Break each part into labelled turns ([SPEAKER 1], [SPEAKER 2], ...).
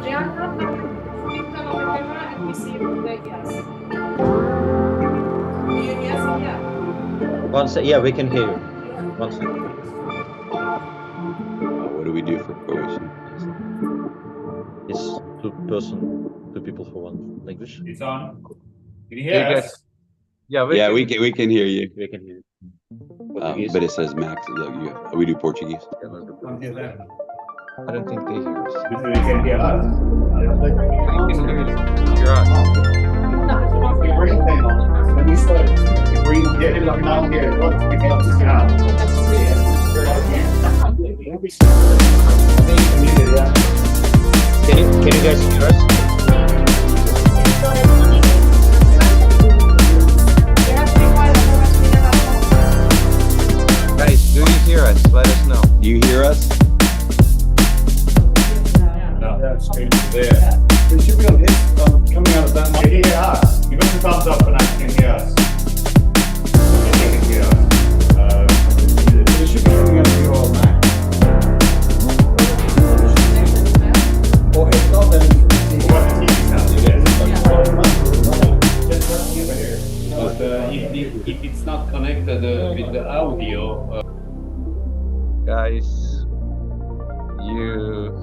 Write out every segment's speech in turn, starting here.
[SPEAKER 1] Gianna, click on the camera and we see the yes. Do you yes or yeah?
[SPEAKER 2] One sec. Yeah, we can hear you. One second.
[SPEAKER 3] What do we do for Croatian?
[SPEAKER 2] It's two people for one language.
[SPEAKER 4] It's on. Can you
[SPEAKER 2] Hey,
[SPEAKER 4] hear
[SPEAKER 2] guys.
[SPEAKER 4] us?
[SPEAKER 2] Yeah,
[SPEAKER 3] Yeah, we can hear you.
[SPEAKER 2] we can hear you. Portuguese.
[SPEAKER 3] But it says Max. Look, we do Portuguese.
[SPEAKER 2] Yeah, let's do
[SPEAKER 4] Can't hear them.
[SPEAKER 5] I don't think they hear us.
[SPEAKER 4] But they can hear us.
[SPEAKER 5] We can hear you. Hear us.
[SPEAKER 4] The green thing on it. When you start, the green, yeah, it's like now here. What? If you don't see how.
[SPEAKER 2] Can you guys hear us?
[SPEAKER 5] Guys, do you hear us? Let us know.
[SPEAKER 3] Do you hear us?
[SPEAKER 4] No, that's there. It should be on this, coming out of that. Can you hear us? Give us a thumbs up when I can hear us. If you can hear us. It should be coming out of your Mac. Or if not, then what the TV sound it is. Just let me over here. But if it's not connected with the audio,
[SPEAKER 5] Guys, you.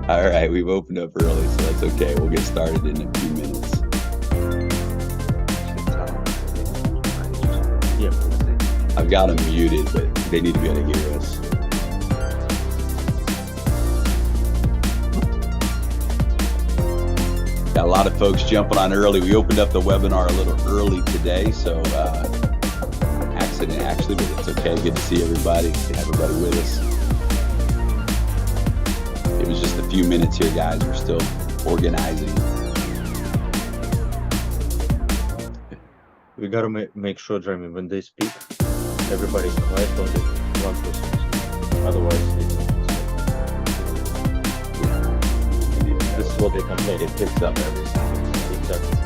[SPEAKER 3] All right, we've opened up early, so that's okay. We'll get started in a few minutes.
[SPEAKER 2] Yeah.
[SPEAKER 3] I've got them muted, but they need to be able to hear us. Got a lot of folks jumping on early. We opened up the webinar a little early today, so accident actually, but it's okay. Good to see everybody. Get everybody with us. It was just a few minutes here, guys. We're still organizing.
[SPEAKER 2] We gotta make sure, Jeremy, when they speak, everybody's quiet, only one person. Otherwise, this is what they complain. It picks up everything. Exactly.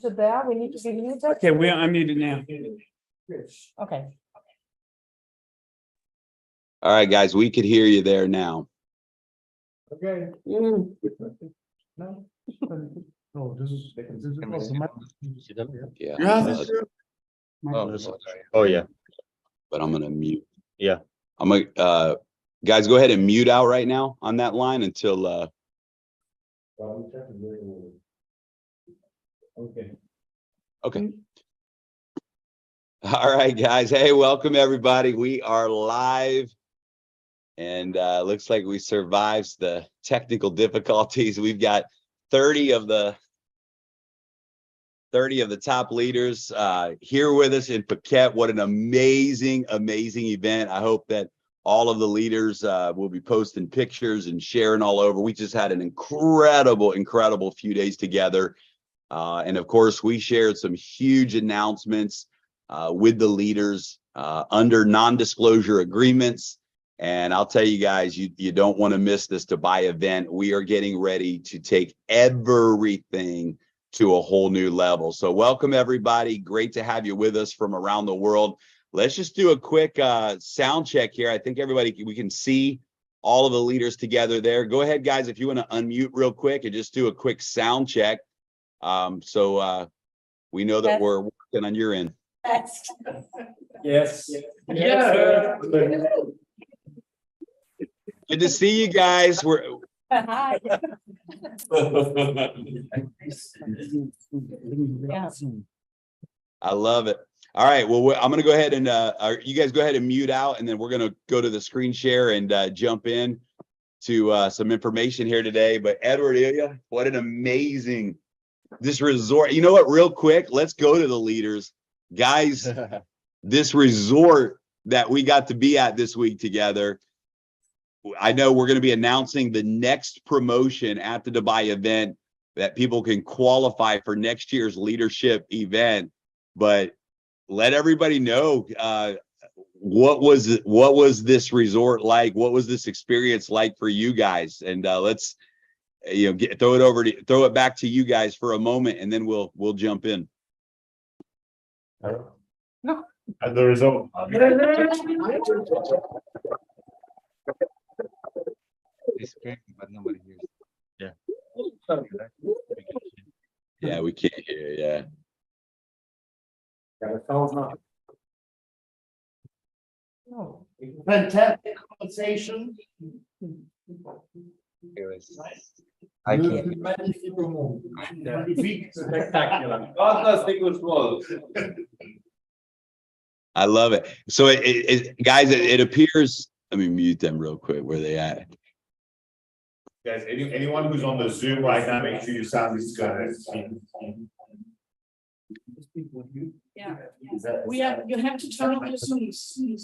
[SPEAKER 6] it there? We need to be muted?
[SPEAKER 7] Okay, we're unmuted now.
[SPEAKER 6] Okay.
[SPEAKER 3] All right, guys, we could hear you there now.
[SPEAKER 4] Okay.
[SPEAKER 7] Mm.
[SPEAKER 4] No. Oh, this is.
[SPEAKER 2] See them?
[SPEAKER 3] Yeah.
[SPEAKER 7] Yeah.
[SPEAKER 2] Oh, oh yeah.
[SPEAKER 3] But I'm gonna mute.
[SPEAKER 2] Yeah.
[SPEAKER 3] I'm gonna guys, go ahead and mute out right now on that line until
[SPEAKER 4] Okay.
[SPEAKER 3] okay. All right, guys. Hey, welcome everybody. We are live. And looks like we survived the technical difficulties. We've got 30 of the top leaders here with us in Phuket. What an amazing event. I hope that all of the leaders will be posting pictures and sharing all over. We just had an incredible few days together. And of course, we shared some huge announcements with the leaders under non-disclosure agreements. And I'll tell you guys, you don't want to miss this Dubai event. We are getting ready to take everything to a whole new level. So welcome everybody. Great to have you with us from around the world. Let's just do a quick sound check here. I think we can see all of the leaders together there. Go ahead, guys, if you want to unmute real quick and just do a quick sound check. So we know that we're working on your end.
[SPEAKER 7] Yes.
[SPEAKER 1] Yeah.
[SPEAKER 3] Good to see you guys.
[SPEAKER 6] Hi.
[SPEAKER 3] I love it. All right. Well, I'm going to go ahead and you guys go ahead and mute out, and then we're going to go to the screen share and jump in to some information here today. But Edward, Ilya, what an amazing this resort. You know what? Real quick, let's go to the leaders, guys. This resort that we got to be at this week together. I know we're going to be announcing the next promotion at the Dubai event that people can qualify for next year's leadership event. But let everybody know what was this resort like? What was this experience like for you guys? And let's throw it back to you guys for a moment, and then we'll jump in.
[SPEAKER 6] No.
[SPEAKER 4] And the result.
[SPEAKER 5] It's great, but nobody hears.
[SPEAKER 3] Yeah, we can't hear. Yeah.
[SPEAKER 4] Fantastic conversation.
[SPEAKER 5] It was. I can't.
[SPEAKER 4] Spectacular.
[SPEAKER 3] I love it. So guys, it appears, let me mute them real quick. Where they at?
[SPEAKER 4] Guys, anyone who's on the Zoom right now, make sure your sound is good.
[SPEAKER 1] Yeah. You have to turn on your Zoom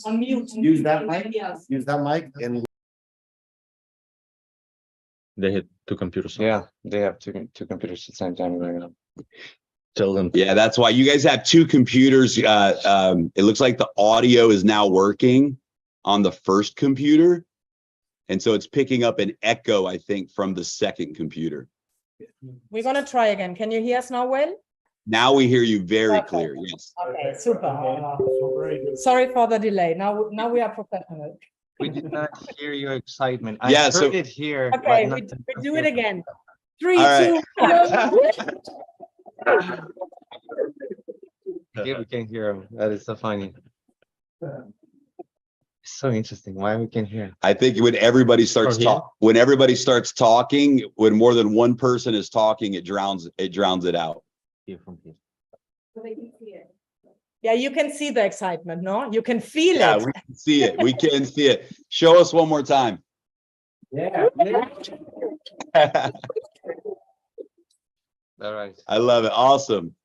[SPEAKER 1] on mute.
[SPEAKER 8] Use that mic.
[SPEAKER 1] Yes.
[SPEAKER 8] Use that mic and
[SPEAKER 2] They had two computers.
[SPEAKER 5] Yeah, they have two computers at the same time going on.
[SPEAKER 2] Tell them.
[SPEAKER 3] Yeah, that's why you guys have two computers. It looks like the audio is now working on the first computer. And so it's picking up an echo, I think, from the second computer.
[SPEAKER 6] We're going to try again. Can you hear us now well?
[SPEAKER 3] Now we hear you very
[SPEAKER 6] Okay.
[SPEAKER 3] clear. Yes.
[SPEAKER 6] Okay, super. Sorry for the delay. Now we are professional.
[SPEAKER 5] We did not hear your excitement. I
[SPEAKER 3] Yeah,
[SPEAKER 5] heard
[SPEAKER 3] so-
[SPEAKER 5] it here.
[SPEAKER 6] Okay,
[SPEAKER 5] but
[SPEAKER 6] we
[SPEAKER 5] not-
[SPEAKER 6] do it again. 3,
[SPEAKER 3] All right.
[SPEAKER 6] 2, 1.
[SPEAKER 5] Yeah, we can hear him. That is so funny. It's so interesting. Why we can hear?
[SPEAKER 3] I think when everybody starts talking, when more than one person is talking, it drowns it out.
[SPEAKER 2] Here from here.
[SPEAKER 6] Yeah, you can see the excitement, no? You can feel
[SPEAKER 3] Yeah,
[SPEAKER 6] it.
[SPEAKER 3] we can see it. We can see it. Show us one more time.
[SPEAKER 4] Yeah.
[SPEAKER 5] All right.
[SPEAKER 3] I love it. Awesome.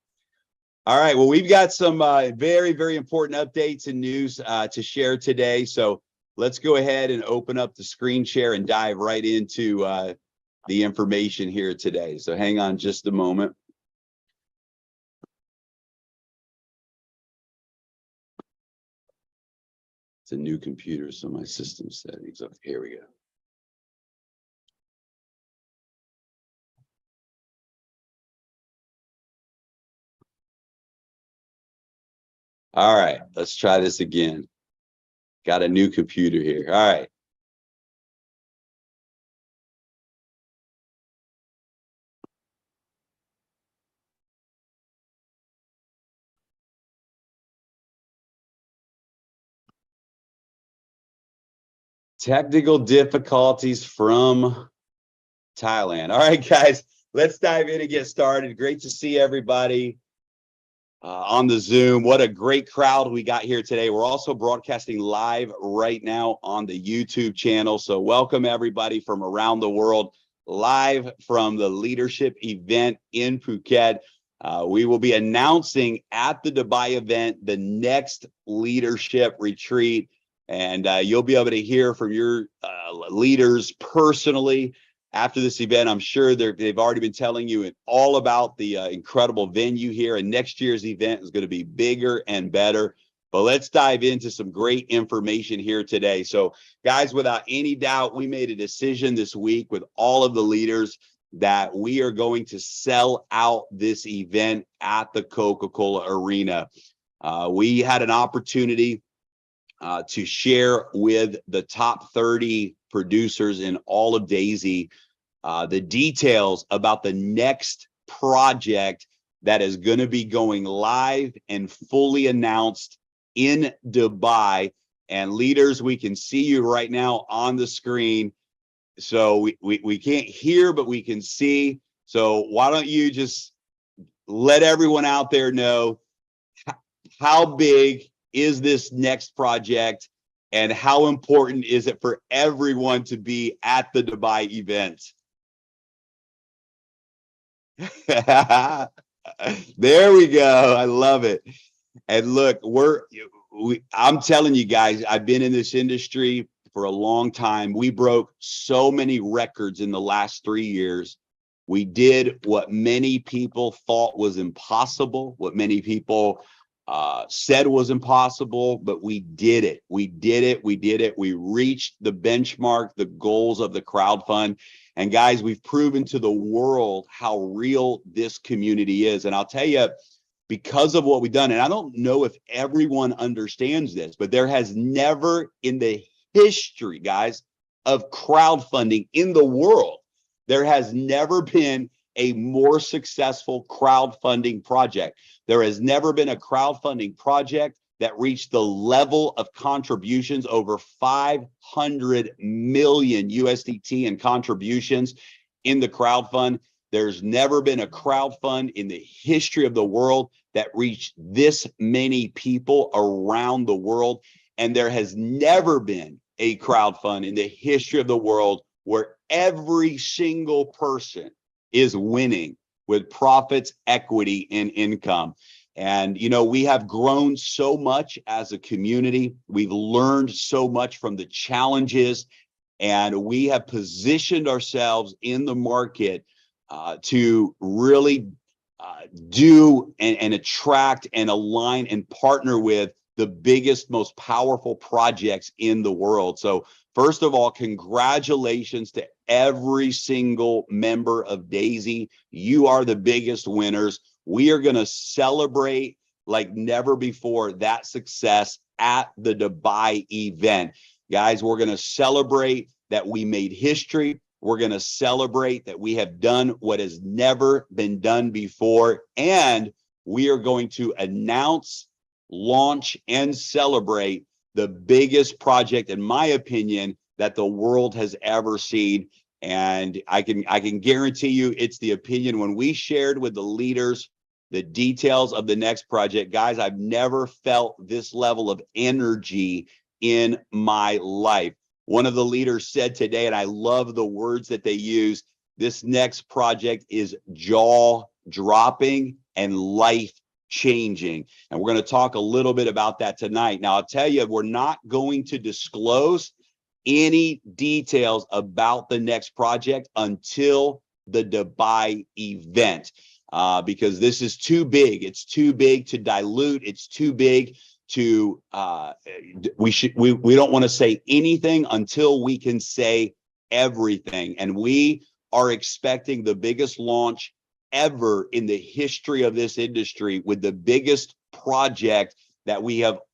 [SPEAKER 3] All right. Well, we've got some very important updates and news to share today. So let's go ahead and open up the screen share and dive right into the information here today. So hang on just a moment. It's a new computer, so my system settings. Okay, here we go. All right, let's try this again. Got a new computer here. All right. Technical difficulties from Thailand. All right, guys, let's dive in and get started. Great to see everybody on the Zoom. What a great crowd we got here today. We're also broadcasting live right now on the YouTube channel. So welcome everybody from around the world, live from the leadership event in Phuket. We will be announcing at the Dubai event the next leadership retreat. And you'll be able to hear from your leaders personally after this event. I'm sure they've already been telling you all about the incredible venue here. And next year's event is going to be bigger and better. But let's dive into some great information here today. So, guys, without any doubt, we made a decision this week with all of the leaders that we are going to sell out this event at the Coca-Cola Arena. We had an opportunity to share with the top 30 producers in all of Daisy the details about the next project that is going to be going live and fully announced in Dubai. And leaders, we can see you right now on the screen. So we can't hear, but we can see. So why don't you just let everyone out there know how big is this next project and how important is it for everyone to be at the Dubai event? There we go. I love it. And look, I'm telling you guys, I've been in this industry for a long time. We broke so many records in the last 3 years. We did what many people thought was impossible, what many people said was impossible, but we did it. We did it. We did it. We reached the benchmark, the goals of the crowdfund. And guys, we've proven to the world how real this community is. And I'll tell you, because of what we've done, and I don't know if everyone understands this, but there has never in the history, guys, of crowdfunding in the world, there has never been a more successful crowdfunding project. There has never been a crowdfunding project that reached the level of contributions over 500 million USDT in contributions in the crowdfund. There's never been a crowdfund in the history of the world that reached this many people around the world. And there has never been a crowdfund in the history of the world where every single person is winning with profits, equity, and income. And, you know, we have grown so much as a community. We've learned so much from the challenges, and we have positioned ourselves in the market to really do and attract and align and partner with the biggest, most powerful projects in the world. So first of all, congratulations to every single member of Daisy. You are the biggest winners. We are going to celebrate like never before that success at the Dubai event. Guys, we're going to celebrate that we made history. We're going to celebrate that we have done what has never been done before. And we are going to announce, launch, and celebrate the biggest project, in my opinion, that the world has ever seen. And I can guarantee you it's the opinion when we shared with the leaders the details of the next project. Guys, I've never felt this level of energy in my life. One of the leaders said today, and I love the words that they use, this next project is jaw-dropping and life-changing. And we're going to talk a little bit about that tonight. Now, I'll tell you, we're not going to disclose any details about the next project until the Dubai event, because this is too big. It's too big to dilute. It's too big to we don't want to say anything until we can say everything. And we are expecting the biggest launch ever in the history of this industry with the biggest project that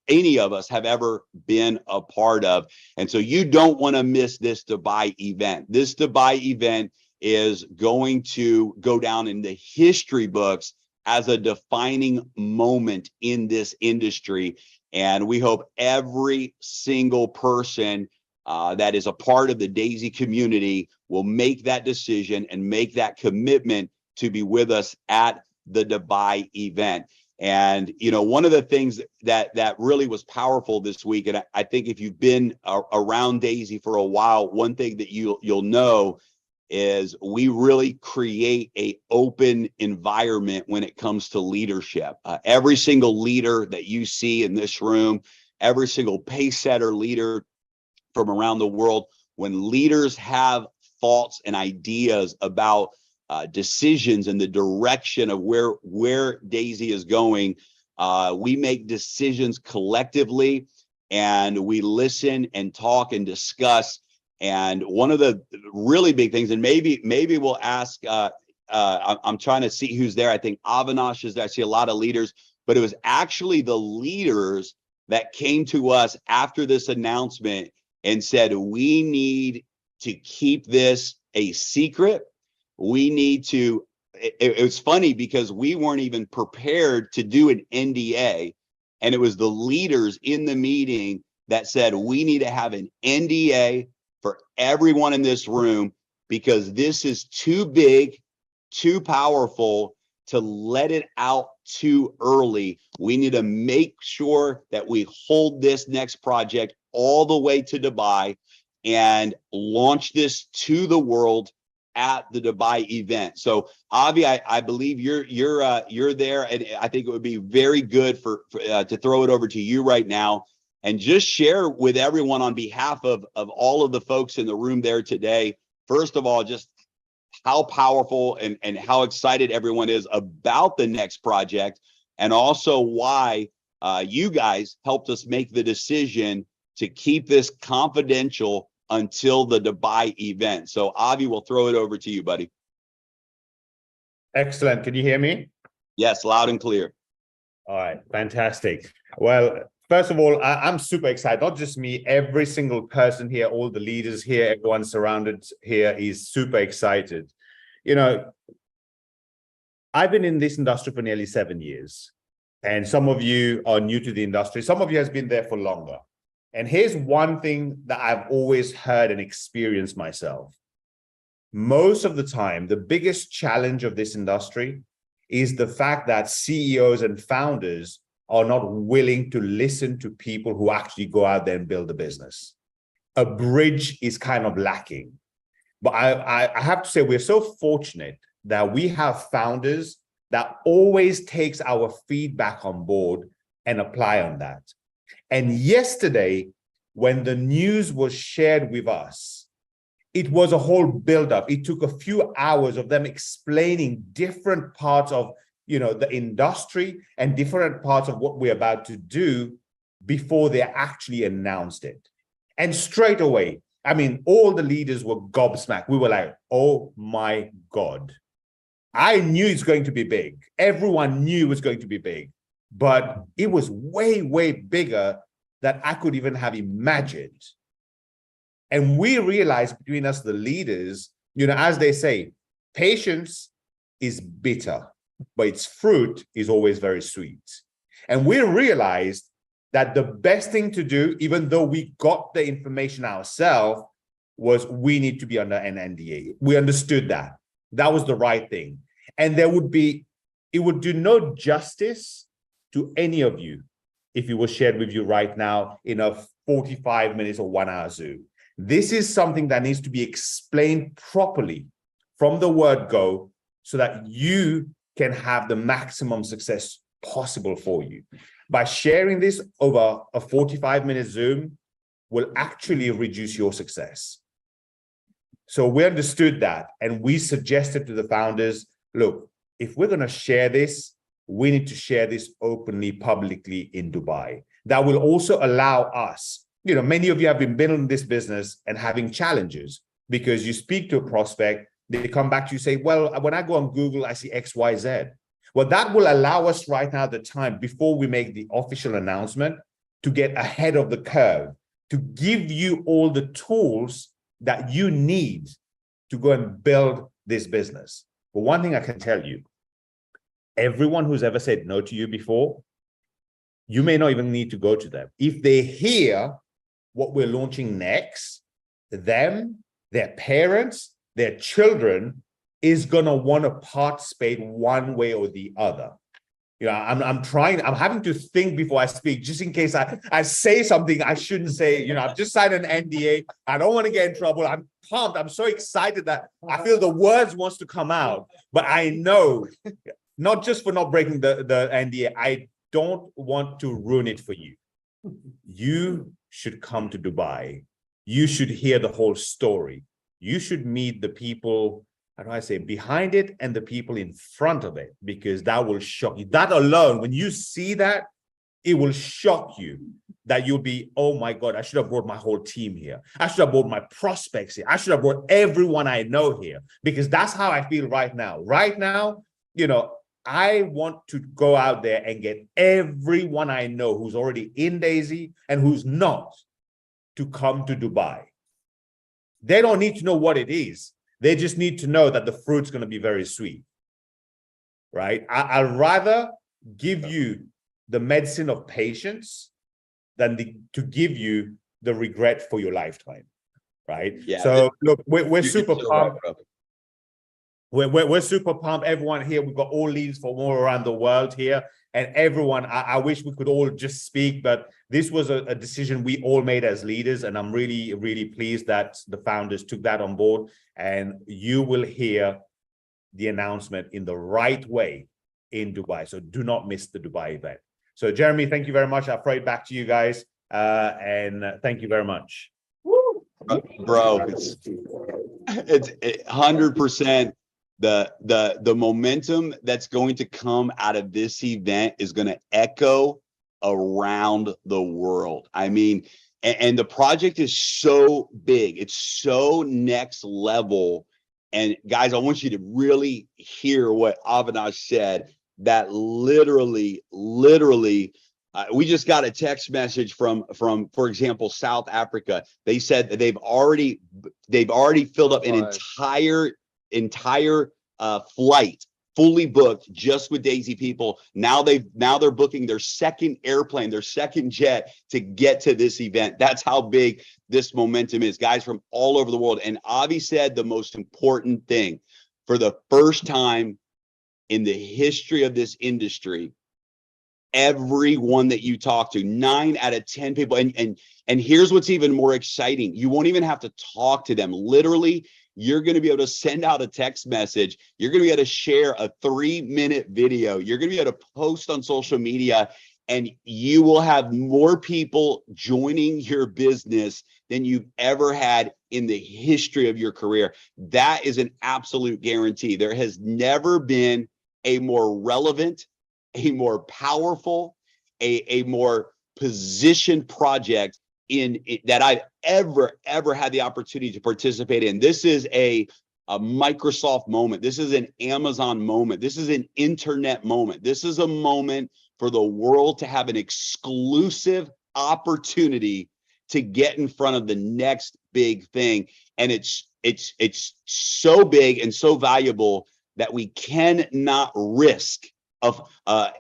[SPEAKER 3] any of us have ever been a part of. And so you don't want to miss this Dubai event. This Dubai event is going to go down in the history books as a defining moment in this industry. And we hope every single person that is a part of the Daisy community will make that decision and make that commitment to be with us at the Dubai event. And, you know, one of the things that really was powerful this week, and I think if you've been around Daisy for a while, one thing that you'll know is we really create an open environment when it comes to leadership. Every single leader that you see in this room, every single pace setter leader from around the world, when leaders have thoughts and ideas about decisions and the direction of where Daisy is going, we make decisions collectively, and we listen and talk and discuss. And one of the really big things, and maybe we'll ask, I'm trying to see who's there. I think Avinash is there. I see a lot of leaders, but it was actually the leaders that came to us after this announcement and said, we need to keep this a secret. We need to, it was funny because we weren't even prepared to do an NDA. And it was the leaders in the meeting that said, we need to have an NDA for everyone in this room, because this is too big, too powerful to let it out too early. We need to make sure that we hold this next project all the way to Dubai and launch this to the world at the Dubai event. So Avi, I believe you're there, and I think it would be very good to throw it over to you right now and just share with everyone on behalf of all of the folks in the room there today. First of all, just how powerful and how excited everyone is about the next project, and also why you guys helped us make the decision to keep this confidential until the Dubai event. So Avi, we'll throw it over to you, buddy.
[SPEAKER 4] Excellent. Can you hear me?
[SPEAKER 3] Yes, loud and clear.
[SPEAKER 4] All right, fantastic. Well, first of all, I'm super excited. Not just me, every single person here, all the leaders here, everyone surrounded here is super excited. You know, I've been in this industry for nearly 7 years, and some of you are new to the industry. Some of you has been there for longer. And here's one thing that I've always heard and experienced myself. Most of the time, the biggest challenge of this industry is the fact that CEOs and founders are not willing to listen to people who actually go out there and build a business. A bridge is kind of lacking. But I have to say, we're so fortunate that we have founders that always takes our feedback on board and apply on that. And yesterday, when the news was shared with us, it was a whole buildup. It took a few hours of them explaining different parts of, you know, the industry and different parts of what we're about to do before they actually announced it. And straight away, I mean, all the leaders were gobsmacked. We were like, oh my God. I knew it's going to be big. Everyone knew it was going to be big. But it was way, way bigger than I could even have imagined. And we realized between us, the leaders, you know, as they say, patience is bitter, but its fruit is always very sweet. And we realized that the best thing to do, even though we got the information ourselves, was we need to be under an NDA. We understood that. That was the right thing. And it would do no justice to any of you if it was shared with you right now in a 45 minutes or 1 hour Zoom. This is something that needs to be explained properly from the word go so that you can have the maximum success possible for you. By sharing this over a 45-minute Zoom will actually reduce your success. So we understood that, and we suggested to the founders, look, if we're going to share this, we need to share this openly, publicly in Dubai. That will also allow us, you know, many of you have been building this business and having challenges because you speak to a prospect, they come back to you, say, well, when I go on Google, I see X, Y, Z. Well, that will allow us right now, the time before we make the official announcement, to get ahead of the curve, to give you all the tools that you need to go and build this business. But one thing I can tell you, everyone who's ever said no to you before, you may not even need to go to them. If they hear what we're launching next, them, their parents, their children is gonna want to participate one way or the other. You know, I'm having to think before I speak, just in case I say something I shouldn't say. You know, I've just signed an NDA. I don't want to get in trouble. I'm pumped. I'm so excited that I feel the words wants to come out. But I know, not just for not breaking the NDA, I don't want to ruin it for you. You should come to Dubai. You should hear the whole story. You should meet the people, how do I say, behind it and the people in front of it, because that will shock you. That alone, when you see that, it will shock you that you'll be, oh my God, I should have brought my whole team here. I should have brought my prospects here. I should have brought everyone I know here, because that's how I feel right now. Right now, you know, I want to go out there and get everyone I know who's already in Daisy and who's not to come to Dubai. They don't need to know what it is. They just need to know that the fruit's going to be very sweet, right? I'd rather give you the medicine of patience than to give you the regret for your lifetime, right?
[SPEAKER 3] Yeah.
[SPEAKER 4] So look, we're
[SPEAKER 3] You're
[SPEAKER 4] super
[SPEAKER 3] so
[SPEAKER 4] pumped.
[SPEAKER 3] right, brother.
[SPEAKER 4] We're super pumped. Everyone here, we've got all leads from all around the world here. And everyone, I wish we could all just speak, but this was a decision we all made as leaders. And I'm really, really pleased that the founders took that on board. And you will hear the announcement in the right way in Dubai. So do not miss the Dubai event. So Jeremy, thank you very much. I'll throw it back to you guys. And thank you very much.
[SPEAKER 3] Bro, it's 100%. The momentum that's going to come out of this event is going to echo around the world. I mean, and the project is so big, it's so next level. And guys, I want you to really hear what Avinash said, that literally, we just got a text message from, for example, South Africa. They said that they've already filled up an entire flight, fully booked, just with Daisy people. Now they're booking their second airplane, their second jet to get to this event. That's how big this momentum is, guys, from all over the world. And Avi said the most important thing: for the first time in the history of this industry, everyone that you talk to, 9 out of 10 people, and here's what's even more exciting: you won't even have to talk to them. Literally, you're going to be able to send out a text message. You're going to be able to share a 3-minute video. You're going to be able to post on social media, and you will have more people joining your business than you've ever had in the history of your career. That is an absolute guarantee. There has never been a more relevant, a more powerful, a more positioned project that I've ever had the opportunity to participate in. This is a Microsoft moment. This is an Amazon moment. This is an internet moment. This is a moment for the world to have an exclusive opportunity to get in front of the next big thing. And it's so big and so valuable that we cannot risk of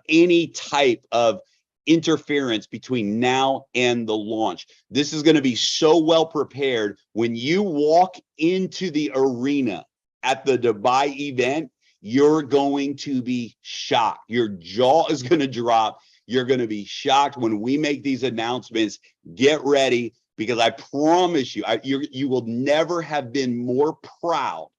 [SPEAKER 3] any type of interference between now and the launch. This is going to be so well prepared. When you walk into the arena at the Dubai event, you're going to be shocked. Your jaw is going to drop. You're going to be shocked when we make these announcements. Get ready, because I promise you, you will never have been more proud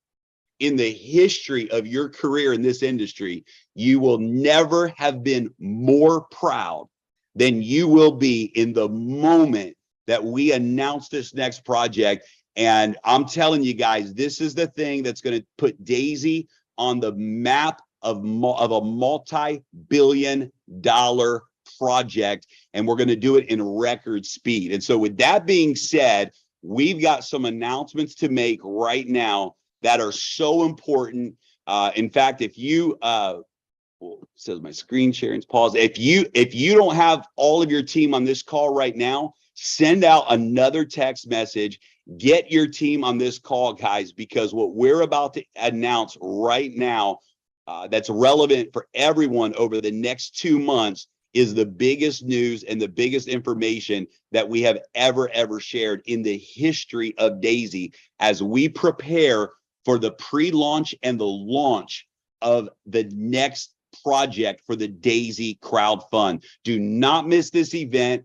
[SPEAKER 3] in the history of your career in this industry. You will never have been more proud than you will be in the moment that we announce this next project. And I'm telling you guys, this is the thing that's going to put Daisy on the map of a multi-billion-dollar project, and we're going to do it in record speed. And so with that being said, we've got some announcements to make right now that are so important. In fact, if you says my screen sharing's paused. If you don't have all of your team on this call right now, send out another text message. Get your team on this call, guys, because what we're about to announce right now that's relevant for everyone over the next 2 months is the biggest news and the biggest information that we have ever shared in the history of Daisy as we prepare for the pre-launch and the launch of the next project for the Daisy Crowd Fund. Do not miss this event.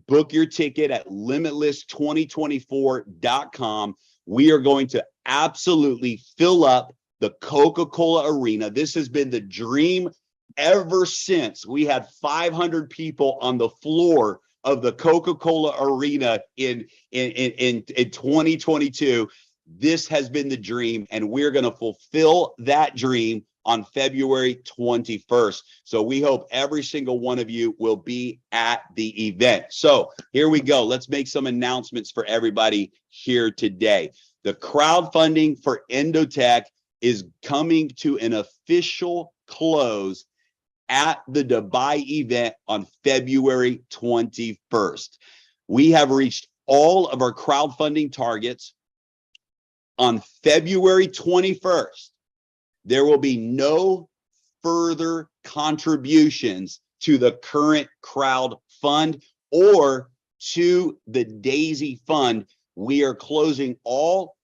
[SPEAKER 3] Book your ticket at limitless2024.com. We are going to absolutely fill up the Coca-Cola Arena. This has been the dream ever since we had 500 people on the floor of the Coca-Cola Arena in 2022. This has been the dream, and we're going to fulfill that dream on February 21st. So we hope every single one of you will be at the event. So here we go. Let's make some announcements for everybody here today. The crowdfunding for Endotech is coming to an official close at the Dubai event on February 21st. We have reached all of our crowdfunding targets. On February 21st, there will be no further contributions to the current crowd fund or to the Daisy Fund. We are closing all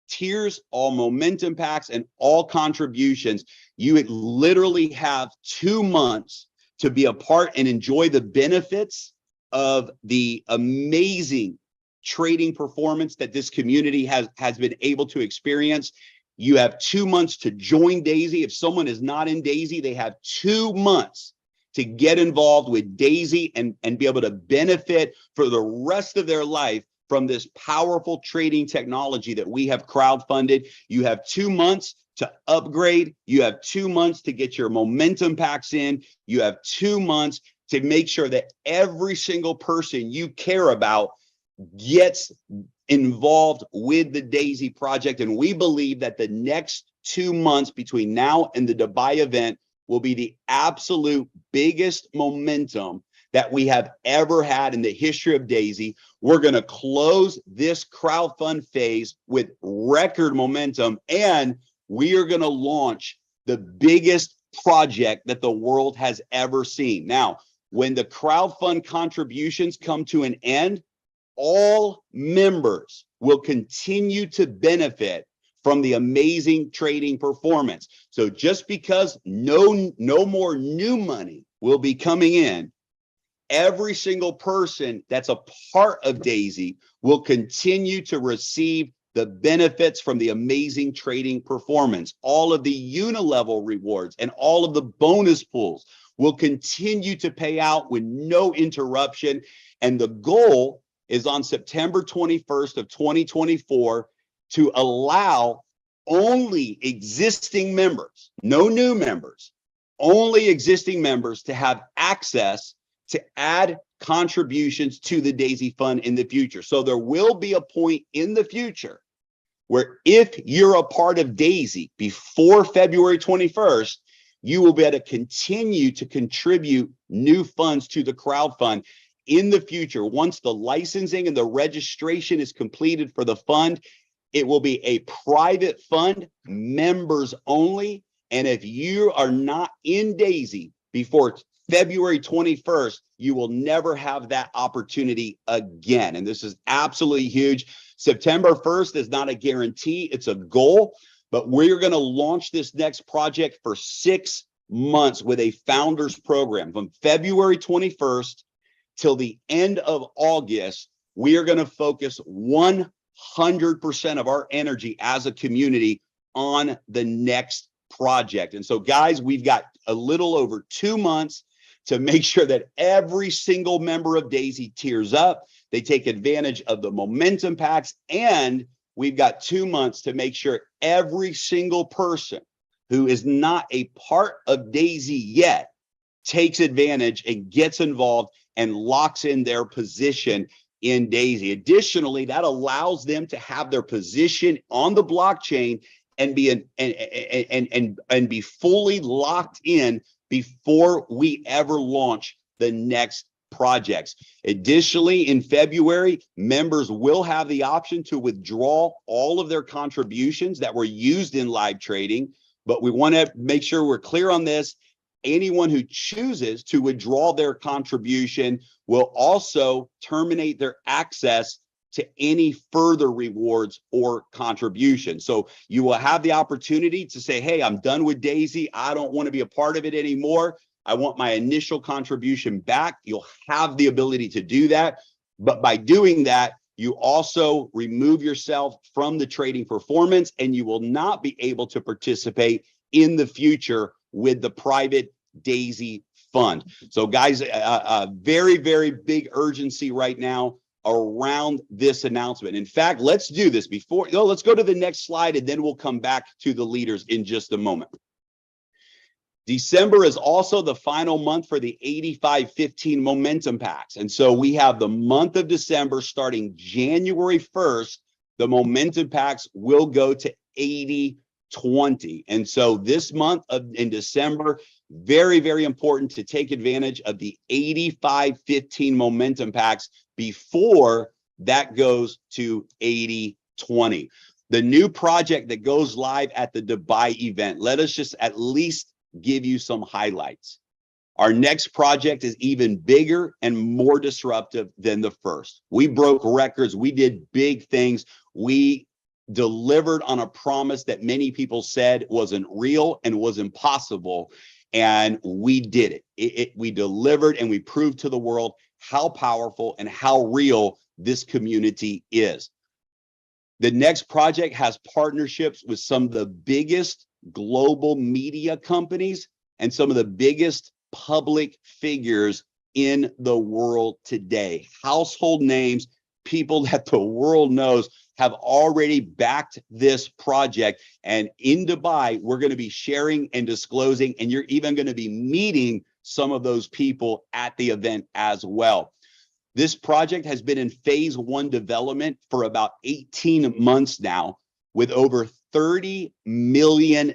[SPEAKER 3] tiers, all momentum packs, and all contributions. You literally have 2 months to be a part and enjoy the benefits of the amazing trading performance that this community has been able to experience. You have 2 months to join Daisy. If someone is not in Daisy, they have 2 months to get involved with Daisy and be able to benefit for the rest of their life from this powerful trading technology that we have crowdfunded. You have 2 months to upgrade. You have 2 months to get your momentum packs in. You have 2 months to make sure that every single person you care about gets involved with the Daisy project. And we believe that the next 2 months between now and the Dubai event will be the absolute biggest momentum that we have ever had in the history of Daisy. We're going to close this crowdfund phase with record momentum, and we are going to launch the biggest project that the world has ever seen. Now, when the crowdfund contributions come to an end, all members will continue to benefit from the amazing trading performance. So just because no more new money will be coming in, every single person that's a part of Daisy will continue to receive the benefits from the amazing trading performance. All of the unilevel rewards and all of the bonus pools will continue to pay out with no interruption. And the goal is on September 21st of 2024 to allow only existing members, no new members, only existing members to have access to add contributions to the Daisy Fund in the future. So there will be a point in the future where if you're a part of Daisy before February 21st, you will be able to continue to contribute new funds to the crowd fund in the future. Once the licensing and the registration is completed for the fund, it will be a private fund, members only. And if you are not in Daisy before February 21st, you will never have that opportunity again. And this is absolutely huge. September 1st is not a guarantee, it's a goal, but we're going to launch this next project for 6 months with a founders program from February 21st till the end of August. We are going to focus 100% of our energy as a community on the next project. And so guys, we've got a little over 2 months to make sure that every single member of Daisy tiers up. They take advantage of the momentum packs, and we've got 2 months to make sure every single person who is not a part of Daisy yet takes advantage and gets involved and locks in their position in Daisy. Additionally, that allows them to have their position on the blockchain and be be fully locked in before we ever launch the next projects. Additionally, in February, members will have the option to withdraw all of their contributions that were used in live trading, but we want to make sure we're clear on this. Anyone who chooses to withdraw their contribution will also terminate their access to any further rewards or contributions. So you will have the opportunity to say, hey, I'm done with Daisy. I don't want to be a part of it anymore. I want my initial contribution back. You'll have the ability to do that. But by doing that, you also remove yourself from the trading performance, and you will not be able to participate in the future with the private Daisy fund. So guys, a very, very big urgency right now around this announcement. In fact, let's do this before, let's go to the next slide, and then we'll come back to the leaders in just a moment. December is also the final month for the 85-15 momentum packs. And so we have the month of December starting January 1st, the momentum packs will go to 80-20. And so this month in December, very, very important to take advantage of the 85-15 momentum packs before that goes to 80-20. The new project that goes live at the Dubai event, let us just at least give you some highlights. Our next project is even bigger and more disruptive than the first. We broke records. We did big things. We delivered on a promise that many people said wasn't real and was impossible. And we did it. We delivered, and we proved to the world how powerful and how real this community is. The next project has partnerships with some of the biggest global media companies and some of the biggest public figures in the world today. Household names, people that the world knows, have already backed this project. And in Dubai, we're going to be sharing and disclosing, and you're even going to be meeting some of those people at the event as well. This project has been in phase 1 development for about 18 months now, with over $30 million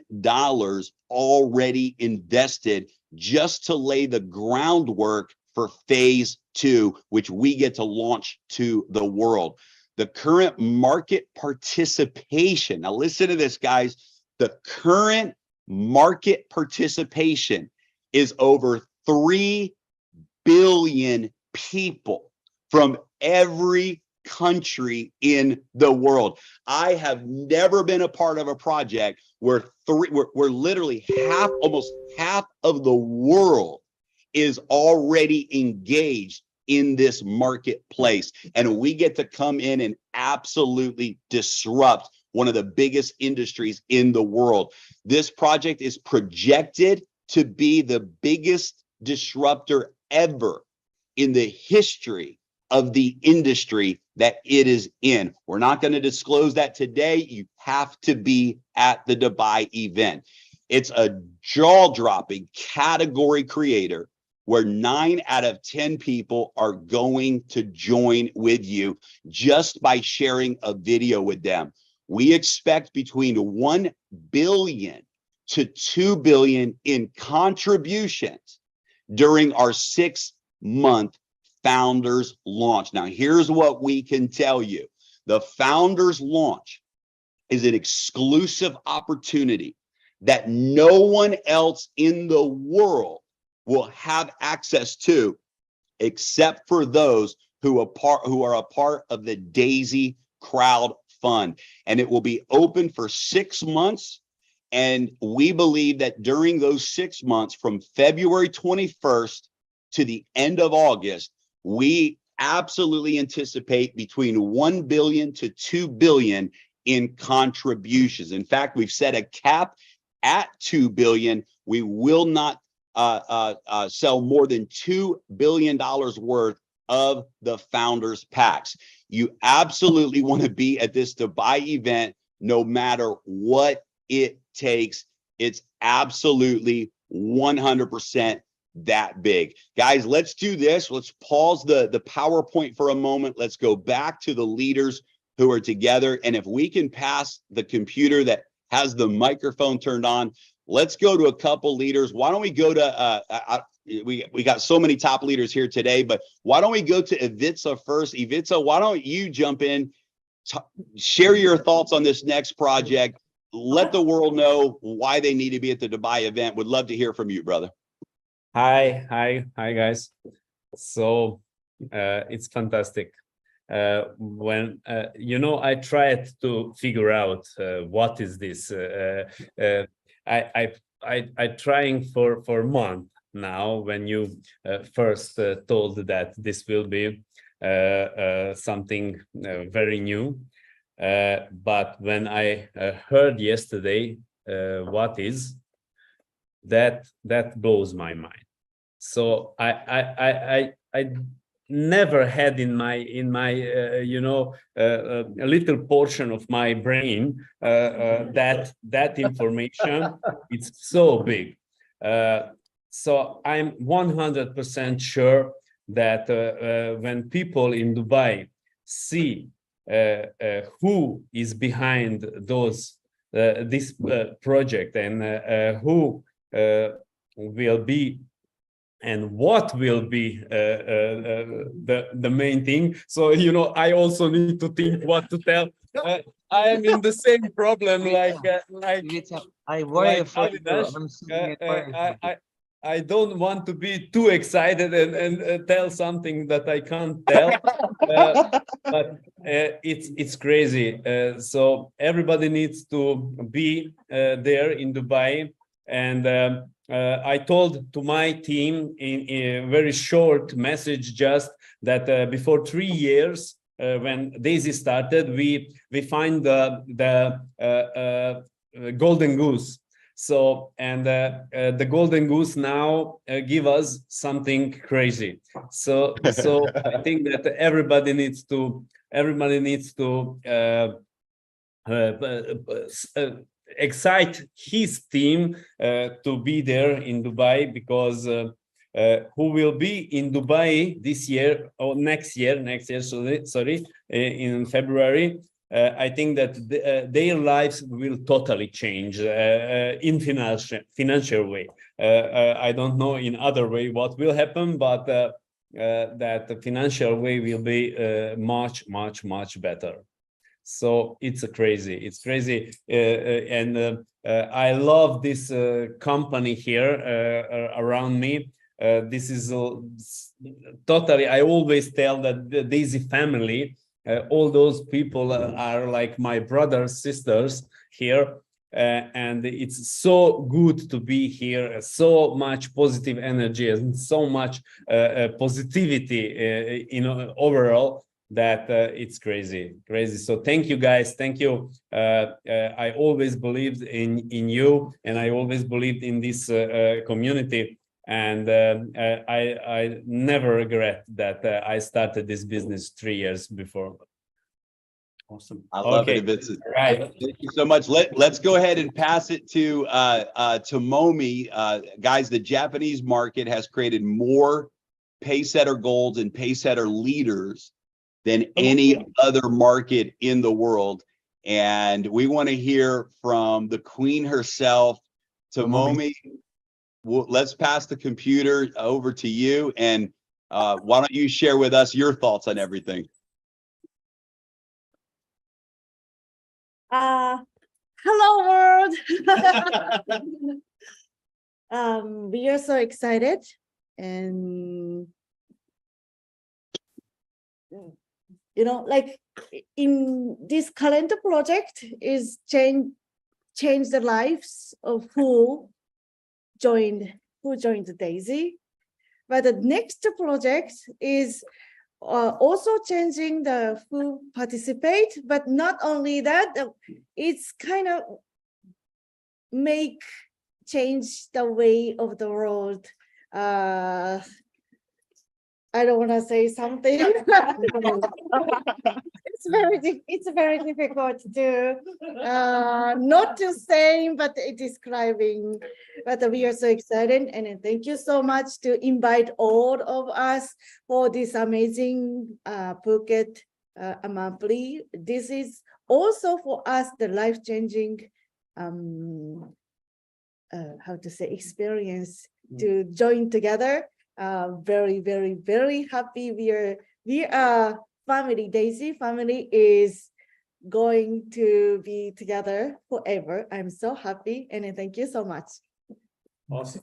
[SPEAKER 3] already invested just to lay the groundwork for phase 2, which we get to launch to the world. The current market participation, now listen to this, guys, the current market participation is over 3 billion people from every country in the world. I have never been a part of a project where literally almost half of the world is already engaged in this marketplace, and we get to come in and absolutely disrupt one of the biggest industries in the world. This project is projected to be the biggest disruptor ever in the history of the industry that it is in. We're not going to disclose that today. You have to be at the Dubai event. It's a jaw-dropping category creator where 9 out of 10 people are going to join with you just by sharing a video with them. We expect between 1 billion to 2 billion in contributions during our 6-month founders launch. Now, here's what we can tell you. The founders launch is an exclusive opportunity that no one else in the world will have access to, except for those who are a part of the Daisy Crowd Fund. And it will be open for 6 months. And we believe that during those 6 months, from February 21st to the end of August, we absolutely anticipate between 1 billion to 2 billion in contributions. In fact, we've set a cap at 2 billion. We will not sell more than $2 billion worth of the founders packs. You absolutely want to be at this Dubai event, no matter what it takes. It's absolutely 100% that big. Guys, let's do this. Let's pause the PowerPoint for a moment. Let's go back to the leaders who are together. And if we can pass the computer that has the microphone turned on, let's go to a couple leaders. Why don't we go to we got so many top leaders here today, but why don't we go to Ivica first? Ivica, why don't you jump in, share your thoughts on this next project, let the world know why they need to be at the Dubai event. Would love to hear from you, brother.
[SPEAKER 7] Hi guys. So it's fantastic. When I tried to figure out what is this. I trying for a month now. When you first told that this will be something very new, but when I heard yesterday what is that blows my mind. So I never had in my a little portion of my brain that information. It's so big. So I'm 100% sure that when people in Dubai see who is behind this project and who will be and what will be the main thing. So I also need to think what to tell. I am in the same problem like
[SPEAKER 5] I worry for you.
[SPEAKER 7] Avinash.
[SPEAKER 5] I'm sitting at work.
[SPEAKER 7] I don't want to be too excited and tell something that I can't tell, but it's crazy. So everybody needs to be there in Dubai, and I told to my team in a very short message just that before 3 years, when Daisy started, we find the golden goose. So and the golden goose now give us something crazy. So I think that everybody needs to excite his team to be there in Dubai, because who will be in Dubai this year or next year, sorry, in February. I think that their lives will totally change in financial way. I don't know in other way what will happen, but that the financial way will be much better. So it's crazy, and I love this company here around me. This is totally, I always tell that the Daisy family, all those people are like my brothers, sisters here, and it's so good to be here. So much positive energy and so much positivity, overall, that it's crazy. So thank you guys, thank you. I always believed in you, and I always believed in this community. And I never regret that I started this business 3 years before.
[SPEAKER 3] Awesome. I love it, Vincent.
[SPEAKER 7] Right.
[SPEAKER 3] Thank you so much. Let's go ahead and pass it to Momi. Guys, the Japanese market has created more Pacesetter Golds and Pacesetter leaders than any other market in the world. And we want to hear from the queen herself, Momi. Let's pass the computer over to you, and why don't you share with us your thoughts on everything?
[SPEAKER 8] Hello world. We are so excited, and like in this calendar project is change the lives of who joined the Daisy, but the next project is also changing the who participate, but not only that, it's kind of change the way of the world. I don't want to say something. It's very difficult to not to say, but describing. But we are so excited, and thank you so much to invite all of us for this amazing Phuket monthly. This is also for us the life-changing how to say, experience to join together. Very, very, very happy. We are family. Daisy family is going to be together forever. I'm so happy, and thank you so much.
[SPEAKER 4] Awesome.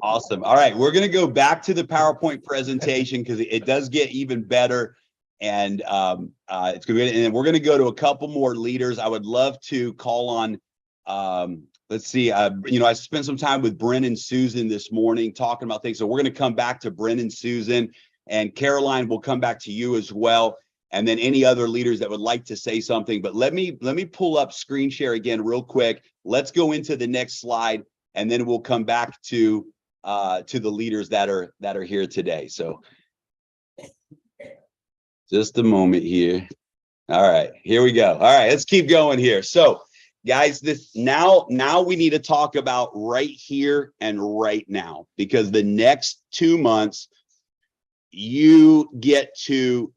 [SPEAKER 3] Awesome. All right, we're going to go back to the PowerPoint presentation because it does get even better, and it's going to be. And we're going to go to a couple more leaders. I would love to call on. Let's see. You know, I spent some time with Bryn and Susan this morning talking about things. So we're going to come back to Bryn and Susan, and Caroline will come back to you as well. And then any other leaders that would like to say something. But let me pull up screen share again real quick. Let's go into the next slide, and then we'll come back to the leaders that are here today. So just a moment here. All right, here we go. All right, let's keep going here. So guys, this now we need to talk about right here and right now, because the next 2 months you get to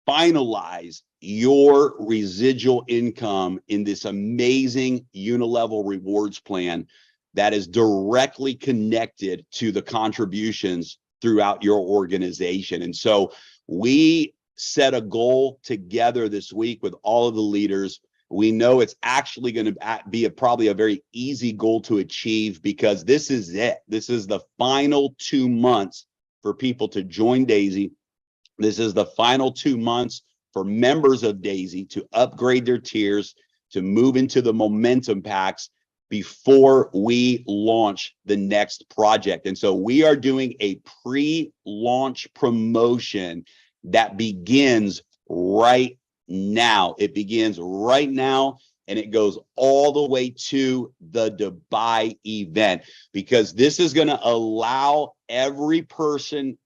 [SPEAKER 3] finalize your residual income in this amazing unilevel rewards plan that is directly connected to the contributions throughout your organization. And so we set a goal together this week with all of the leaders. We know it's actually going to be probably a very easy goal to achieve, because this is it. This is the final 2 months for people to join Daisy. This is the final 2 months for members of Daisy to upgrade their tiers, to move into the momentum packs before we launch the next project. And so we are doing a pre-launch promotion that begins right now. It begins right now, and it goes all the way to the Dubai event, because this is going to allow every person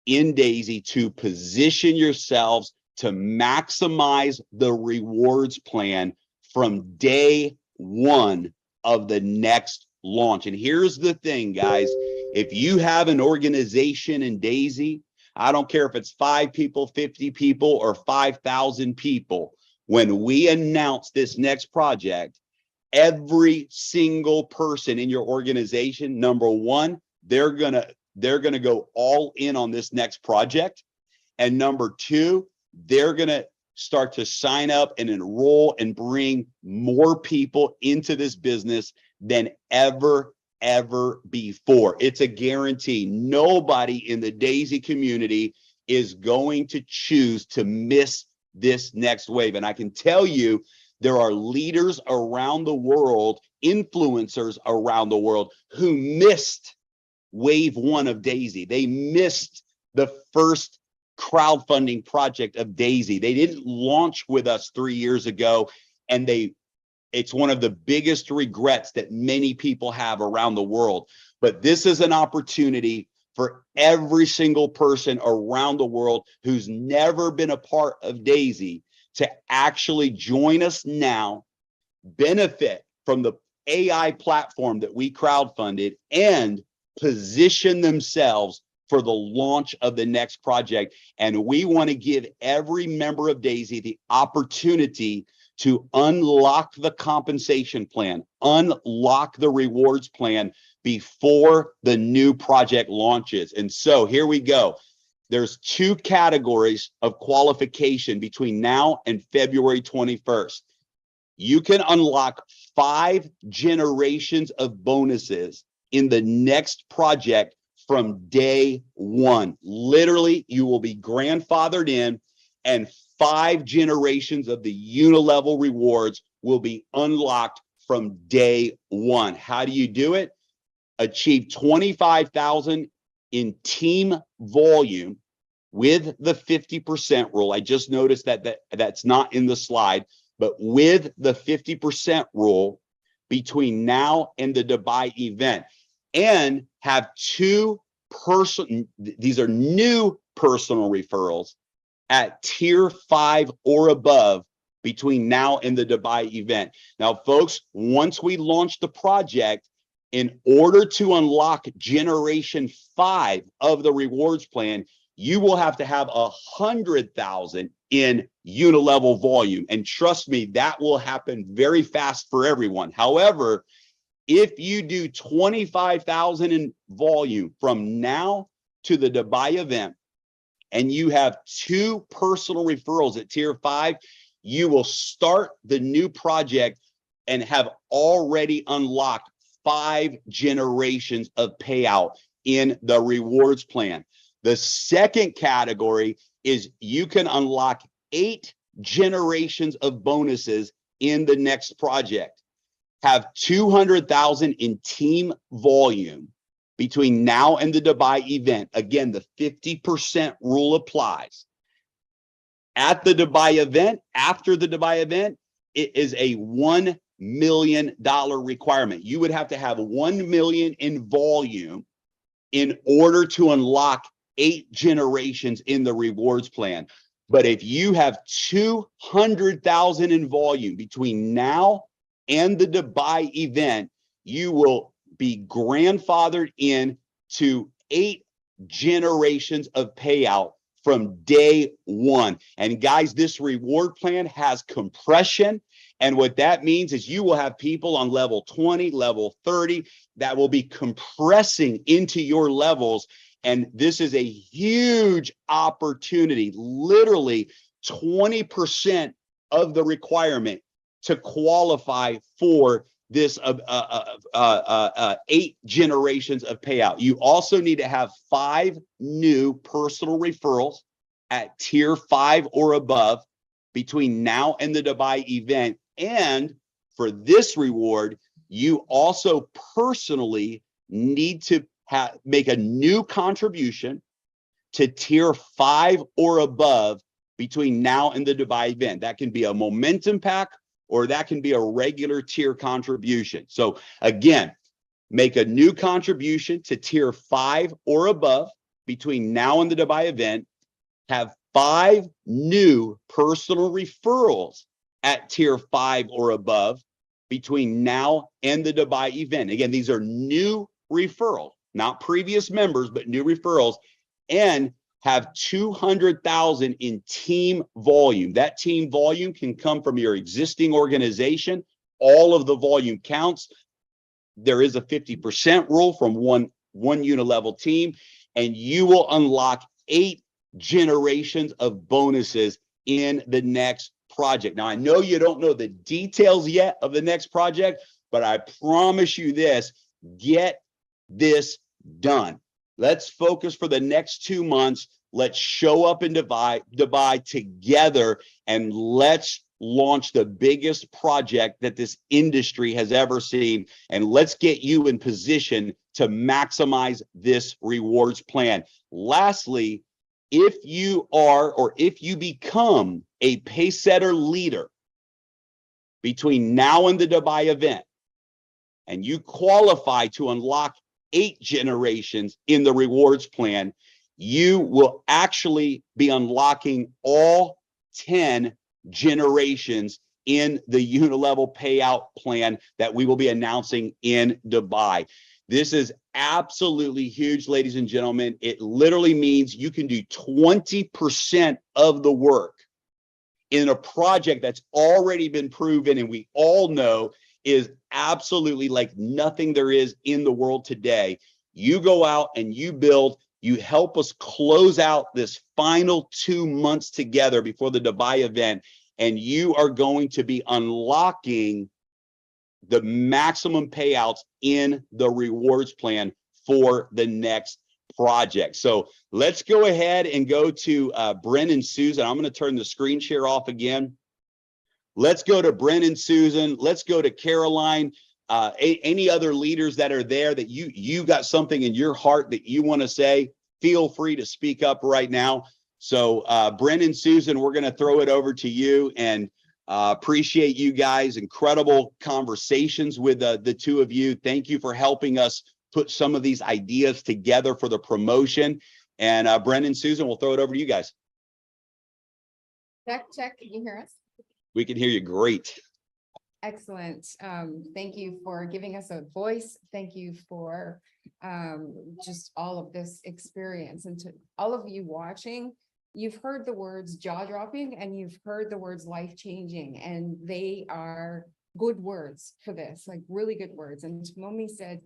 [SPEAKER 3] in Daisy to position yourselves to maximize the rewards plan from day one of the next launch. And here's the thing, guys. If you have an organization in Daisy, I don't care if it's 5 people, 50 people, or 5,000 people. When we announce this next project, every single person in your organization, number one, they're gonna go all in on this next project. And number two, they're gonna start to sign up and enroll and bring more people into this business than ever before. It's a guarantee. Nobody in the Daisy community is going to choose to miss this next wave. And I can tell you, there are leaders around the world, influencers around the world, who missed wave 1 of Daisy. They missed the first crowdfunding project of Daisy. They didn't launch with us 3 years ago, and it's one of the biggest regrets that many people have around the world. But this is an opportunity for every single person around the world who's never been a part of Daisy to actually join us now, benefit from the AI platform that we crowdfunded, and position themselves for the launch of the next project. And we want to give every member of Daisy the opportunity to unlock the compensation plan, unlock the rewards plan before the new project launches. And so here we go. There's 2 categories of qualification between now and February 21st. You can unlock 5 generations of bonuses in the next project from day 1. Literally, you will be grandfathered in, and 5 generations of the unilevel rewards will be unlocked from day 1. How do you do it? Achieve 25,000 in team volume with the 50% rule. I just noticed that's not in the slide, but with the 50% rule between now and the Dubai event, and have 2 these are new personal referrals at tier 5 or above between now and the Dubai event. Now, folks, once we launch the project, in order to unlock generation 5 of the rewards plan, you will have to have 100,000 in unilevel volume. And trust me, that will happen very fast for everyone. However, If you do 25,000 in volume from now to the Dubai event, and you have 2 personal referrals at tier 5, you will start the new project and have already unlocked 5 generations of payout in the rewards plan. The second category is you can unlock 8 generations of bonuses in the next project. Have 200,000 in team volume between now and the Dubai event. Again, the 50% rule applies. At the Dubai event, after the Dubai event, it is a $1 million requirement. You would have to have 1 million in volume in order to unlock 8 generations in the rewards plan. But if you have 200,000 in volume between now and the Dubai event, you will be grandfathered in to 8 generations of payout from day 1. And guys, this reward plan has compression. And what that means is you will have people on level 20, level 30 that will be compressing into your levels. And this is a huge opportunity, literally 20% of the requirement to qualify for this 8 generations of payout. You also need to have 5 new personal referrals at tier 5 or above between now and the Dubai event. And for this reward, you also personally need to make a new contribution to tier 5 or above between now and the Dubai event. That can be a momentum pack, or that can be a regular tier contribution. So again, make a new contribution to tier 5 or above between now and the Dubai event. Have 5 new personal referrals at tier 5 or above between now and the Dubai event. Again, these are new referrals, not previous members, but new referrals. And have 200,000 in team volume. That team volume can come from your existing organization. All of the volume counts. There is a 50% rule from one unilevel team, and you will unlock 8 generations of bonuses in the next project. Now, I know you don't know the details yet of the next project, but I promise you this, get this done. Let's focus for the next 2 months. Let's show up in Dubai together, and let's launch the biggest project that this industry has ever seen. And let's get you in position to maximize this rewards plan. Lastly, if you are, or if you become a Pacesetter leader between now and the Dubai event, and you qualify to unlock 8 generations in the rewards plan, you will actually be unlocking all 10 generations in the unilevel payout plan that we will be announcing in Dubai. This is absolutely huge, ladies and gentlemen. It literally means you can do 20% of the work in a project that's already been proven, and we all know is absolutely like nothing there is in the world today. You go out and you build, you help us close out this final 2 months together before the Dubai event, and you are going to be unlocking the maximum payouts in the rewards plan for the next project. So let's go ahead and go to Brent and Susan. I'm going to turn the screen share off again. Let's go to Brent and Susan. Let's go to Caroline. Any other leaders that are there that you got something in your heart that you want to say, feel free to speak up right now. So Brent and Susan, we're going to throw it over to you, and appreciate you guys. Incredible conversations with the two of you. Thank you for helping us put some of these ideas together for the promotion. And Brent and Susan, we'll throw it over to you guys.
[SPEAKER 9] Check, can you hear us?
[SPEAKER 3] We can hear you great.
[SPEAKER 9] Excellent. Thank you for giving us a voice. Thank you for just all of this experience. And to all of you watching, you've heard the words jaw-dropping and you've heard the words life-changing, and they are good words for this, like really good words. And Momi said,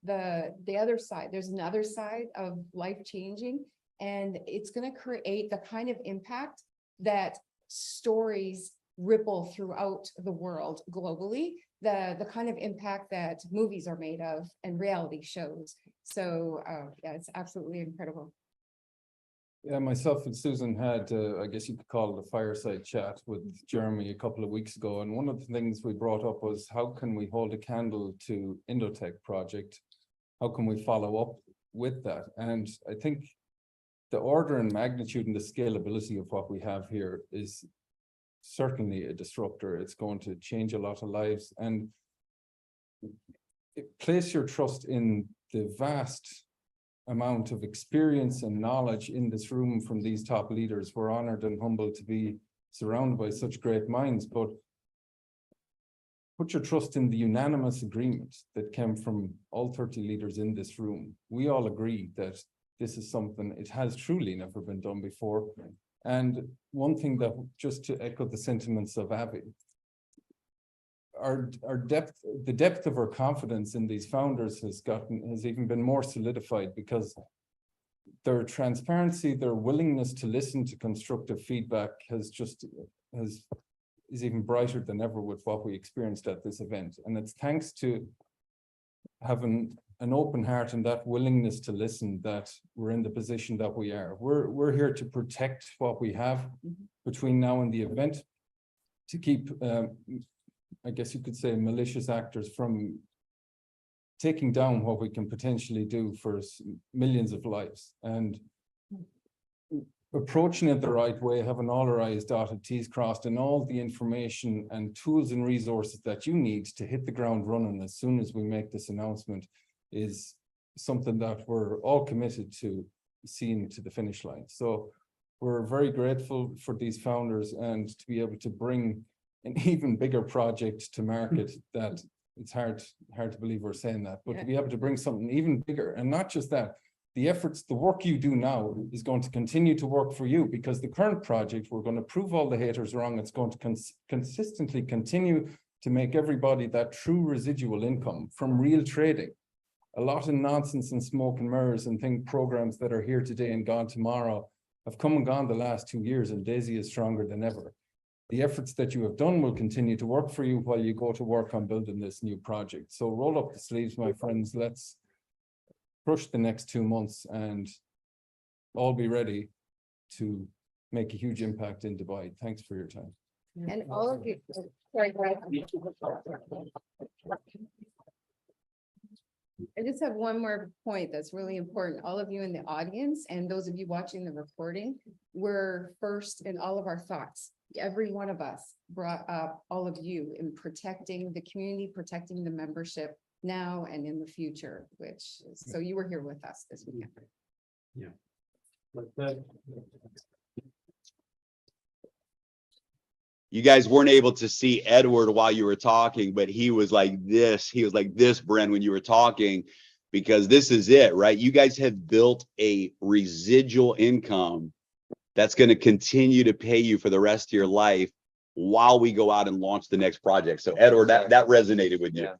[SPEAKER 9] the other side, there's another side of life changing, and it's going to create the kind of impact that stories ripple throughout the world globally, the kind of impact that movies are made of and reality shows. So yeah, it's absolutely incredible.
[SPEAKER 10] Yeah, myself and Susan had, I guess you could call it a fireside chat with Jeremy a couple of weeks ago. And one of the things we brought up was, how can we hold a candle to Indotech project? How can we follow up with that? And I think the order and magnitude and the scalability of what we have here is certainly a disruptor. It's going to change a lot of lives. And place your trust in the vast amount of experience and knowledge in this room from these top leaders. We're honored and humbled to be surrounded by such great minds, but put your trust in the unanimous agreement that came from all 30 leaders in this room. We all agree that this is something, it has truly never been done before. And one thing that, just to echo the sentiments of Avi, the depth of our confidence in these founders has even been more solidified, because their transparency, their willingness to listen to constructive feedback is even brighter than ever with what we experienced at this event. And it's thanks to having an open heart and that willingness to listen that we're in the position that we are. We're here to protect what we have between now and the event, to keep I guess you could say malicious actors from taking down what we can potentially do for millions of lives, and approaching it the right way, having all our I's dotted, T's crossed, and all the information and tools and resources that you need to hit the ground running as soon as we make this announcement is something that we're all committed to seeing to the finish line. So we're very grateful for these founders, and to be able to bring an even bigger project to market. That it's hard to believe we're saying that, but to be able to bring something even bigger. And not just that, the work you do now is going to continue to work for you, because the current project, we're going to prove all the haters wrong. It's going to consistently continue to make everybody that true residual income from real trading. A lot of nonsense and smoke and mirrors and programs that are here today and gone tomorrow have come and gone the last 2 years, and Daisy is stronger than ever. The efforts that you have done will continue to work for you while you go to work on building this new project. So roll up the sleeves, my friends. Let's crush the next 2 months and all be ready to make a huge impact in Dubai. Thanks for your time.
[SPEAKER 9] And all of you, sorry, I just have one more point that's really important. All of you in the audience and those of you watching the recording, we're first in all of our thoughts. Every one of us brought up all of you in protecting the community, protecting the membership now and in the future, so you were here with us this weekend.
[SPEAKER 2] Yeah.
[SPEAKER 3] You guys weren't able to see Edward while you were talking, but he was like this, Bren, when you were talking, because this is it, right? You guys have built a residual income that's going to continue to pay you for the rest of your life while we go out and launch the next project. So Edward, that resonated with you.
[SPEAKER 5] Yeah.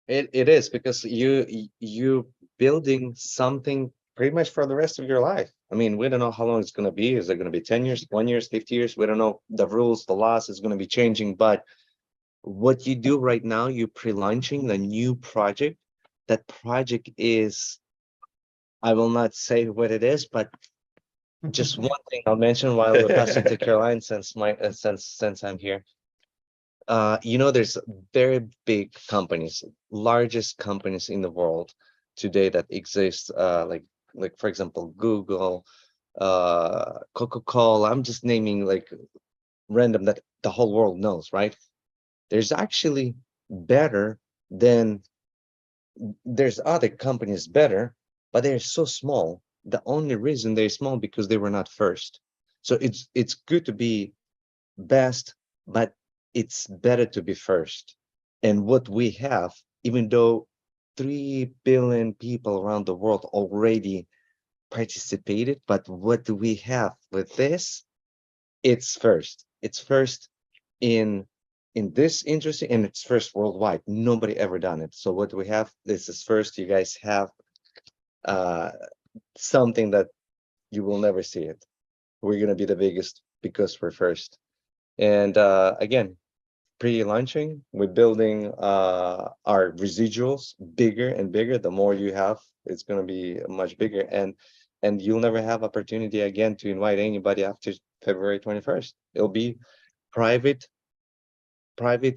[SPEAKER 5] It is, because you building something pretty much for the rest of your life. I mean, we don't know how long it's going to be. Is it going to be 10 years, 1 year, 50 years? We don't know. The rules, the laws is going to be changing. But what you do right now, you're pre-launching the new project. That project is, I will not say what it is, but just one thing I'll mention while we're passing to Caroline, since I'm here. There's very big companies, largest companies in the world today that exist, like for example, Google, Coca-Cola. I'm just naming like random that the whole world knows, right? There's actually there's other companies better, but they're so small. The only reason they're small because they were not first. So it's good to be best, but it's better to be first. And what we have, even though 3 billion people around the world already participated, but what do we have with this? It's first. It's first in in this industry, and it's first worldwide. Nobody ever done it. So what we have, this is first. You guys have something that you will never see it. We're gonna be the biggest because we're first. And again, pre-launching, we're building our residuals bigger and bigger. The more you have, it's gonna be much bigger. And you'll never have opportunity again to invite anybody after February 21st. It'll be private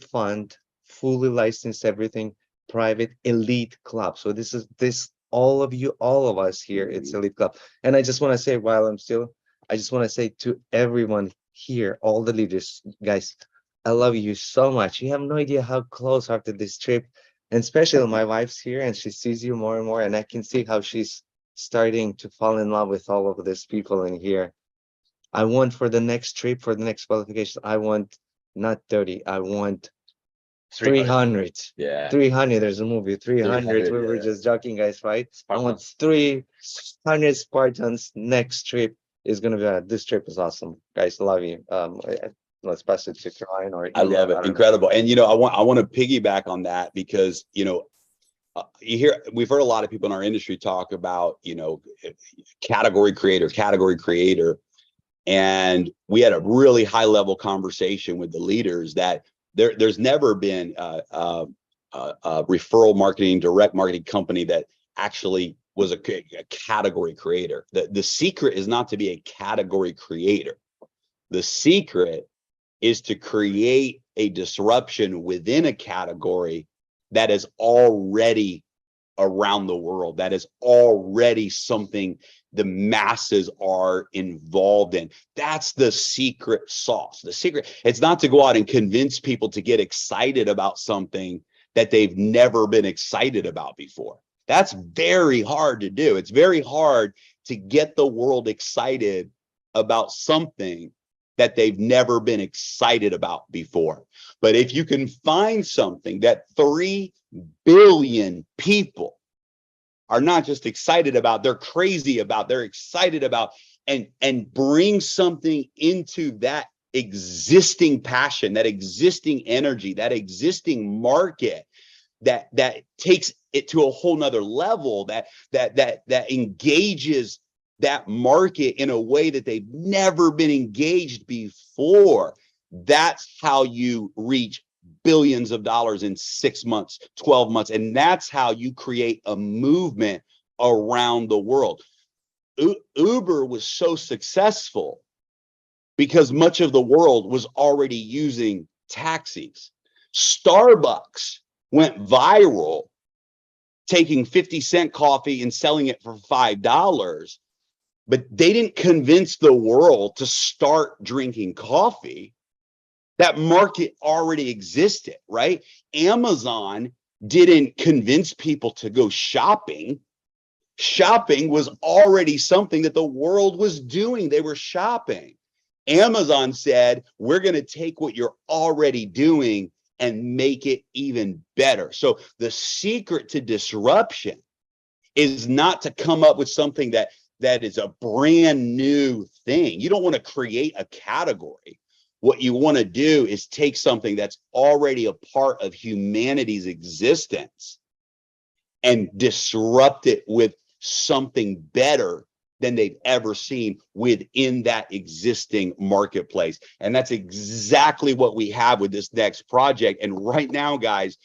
[SPEAKER 5] fund, fully licensed, everything, private elite club. So this all of you, all of us here, it's elite club. And I just want to say, I just want to say to everyone here, all the leaders, guys, I love you so much. You have no idea how close after this trip, and especially my wife's here and she sees you more and more, and I can see how she's starting to fall in love with all of these people in here. I want for the next trip, for the next qualification, I want not 30, I want 300.
[SPEAKER 3] Yeah.
[SPEAKER 5] 300, there's a movie, 300. We were
[SPEAKER 3] yeah.
[SPEAKER 5] just joking, guys, right? I want 300 Spartans. Next trip is gonna be, this trip is awesome. Guys, love you. Let's pass it to Caroline or
[SPEAKER 3] I love it. Incredible. And you know, I want to piggyback on that because, you know, we've heard a lot of people in our industry talk about, you know, category creator. And we had a really high level conversation with the leaders that there's never been a referral marketing, direct marketing company that actually was a category creator. The secret is not to be a category creator. The secret is to create a disruption within a category that is already around the world, that is already something the masses are involved in. That's the secret sauce. The secret, it's not to go out and convince people to get excited about something that they've never been excited about before. That's very hard to do. It's very hard to get the world excited about something that they've never been excited about before. But if you can find something that 3 billion people are not just excited about, they're crazy about, they're excited about, and bring something into that existing passion, that existing energy, that existing market, that takes it to a whole nother level, that engages that market in a way that they've never been engaged before. That's how you reach billions of dollars in 6 months, 12 months. And that's how you create a movement around the world. Uber was so successful because much of the world was already using taxis. Starbucks went viral, taking 50-cent coffee and selling it for $5. But they didn't convince the world to start drinking coffee. That market already existed, right? Amazon didn't convince people to go shopping. Shopping was already something that the world was doing. They were shopping. Amazon said, we're going to take what you're already doing and make it even better. So the secret to disruption is not to come up with something that is a brand new thing. You don't want to create a category. What you want to do is take something that's already a part of humanity's existence and disrupt it with something better than they've ever seen within that existing marketplace. And that's exactly what we have with this next project. And right now, guys,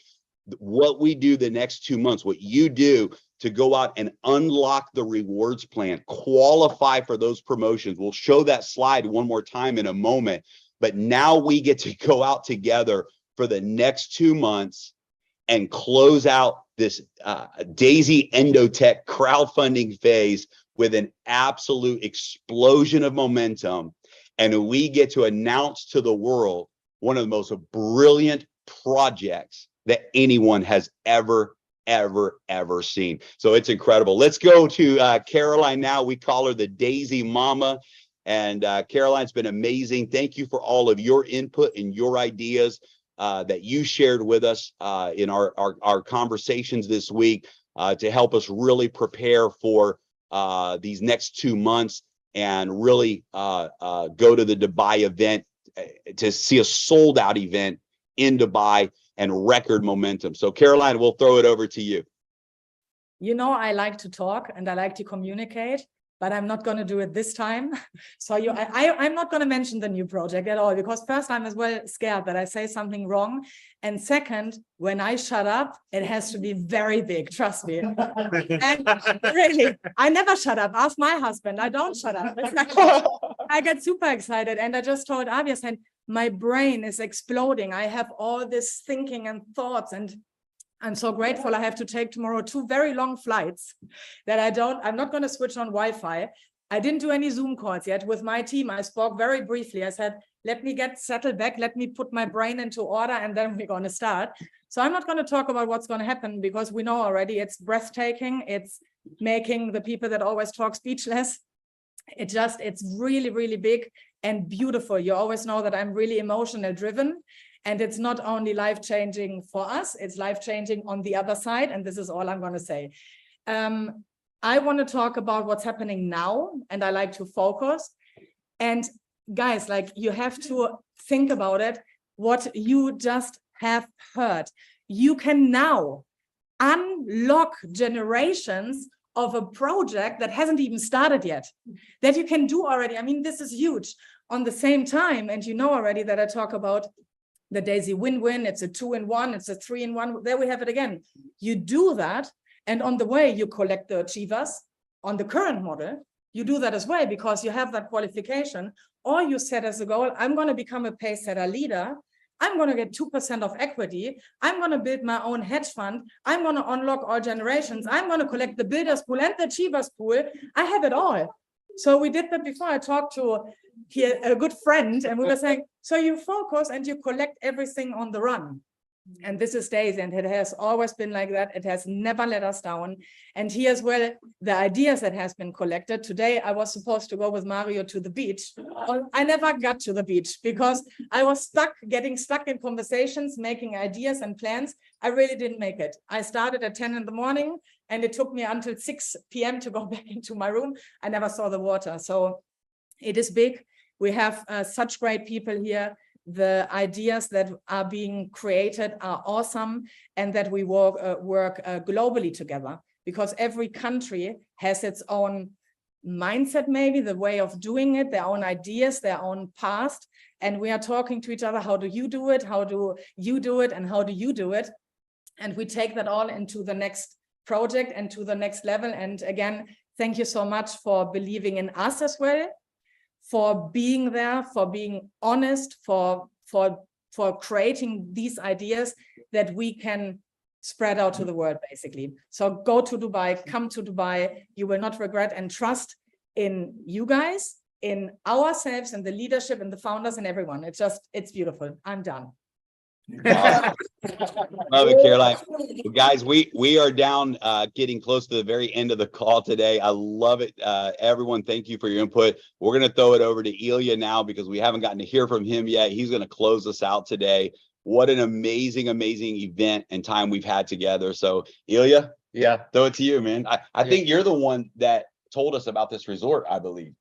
[SPEAKER 3] what we do the next 2 months, what you do to go out and unlock the rewards plan, qualify for those promotions. We'll show that slide one more time in a moment, but now we get to go out together for the next 2 months and close out this Daisy Endotech crowdfunding phase with an absolute explosion of momentum. And we get to announce to the world one of the most brilliant projects that anyone has ever seen. So it's incredible. Let's go to Caroline now. We call her the Daisy Mama. And Caroline's been amazing. Thank you for all of your input and your ideas that you shared with us in our conversations this week to help us really prepare for these next 2 months and really go to the Dubai event to see a sold out event in Dubai and record momentum. So Caroline, we'll throw it over to you.
[SPEAKER 6] You know, I like to talk and I like to communicate, but I'm not going to do it this time. So I'm not going to mention the new project at all, because first, I'm as well scared that I say something wrong. And second, when I shut up, it has to be very big, trust me. And really, I never shut up. Ask my husband, I don't shut up. I get super excited. And I just told Avias, and my brain is exploding. I have all this thinking and thoughts, and I'm so grateful. I have to take tomorrow 2 very long flights that I'm not going to switch on Wi-Fi. I didn't do any Zoom calls yet with my team. I spoke very briefly. I said, let me get settled back. Let me put my brain into order, and then we're going to start. So I'm not going to talk about what's going to happen, because we know already it's breathtaking. It's making the people that always talk speechless. It's really, really big and beautiful. You always know that I'm really emotional driven. And it's not only life-changing for us, it's life-changing on the other side. And this is all I'm going to say. I want to talk about what's happening now, and I like to focus. And guys, like, you have to think about it, what you just have heard. You can now unlock generations of a project that hasn't even started yet, that you can do already. I mean, this is huge. On the same time, and you know already that I talk about the Daisy win-win, it's a 2-in-1, it's a 3-in-1. There we have it again. You do that, and on the way you collect the achievers. On the current model, you do that as well, because you have that qualification, or you set as a goal, I'm going to become a pace setter leader. I'm going to get 2% of equity. I'm going to build my own hedge fund. I'm going to unlock all generations. I'm going to collect the builders pool and the achievers pool. I have it all. So we did that before. I talked to a good friend, and we were saying, so you focus and you collect everything on the run. And this is Daisy, and it has always been like that. It has never let us down. And here as well, the ideas that has been collected. Today, I was supposed to go with Mario to the beach. I never got to the beach because I was getting stuck in conversations, making ideas and plans. I really didn't make it. I started at 10 in the morning, and it took me until 6 p.m. to go back into my room. I never saw the water. So it is big. We have such great people here. The ideas that are being created are awesome, and that we work globally together, because every country has its own mindset, maybe the way of doing it, their own ideas, their own past. And we are talking to each other. How do you do it? How do you do it? And how do you do it? And we take that all into the next project and to the next level. And again, thank you so much for believing in us as well, for being there, for being honest, for creating these ideas that we can spread out to the world, basically. So go to Dubai, come to Dubai. You will not regret, and trust in you guys, in ourselves, and the leadership and the founders and everyone. It's beautiful. I'm done.
[SPEAKER 3] Love it, Caroline. Well, guys, we are down getting close to the very end of the call today. I love it. Everyone, thank you for your input. We're going to throw it over to Ilya now, because we haven't gotten to hear from him yet. He's going to close us out today. What an amazing event and time we've had together. So Ilya, throw it to you, man. I think you're the one that told us about this resort, I believe.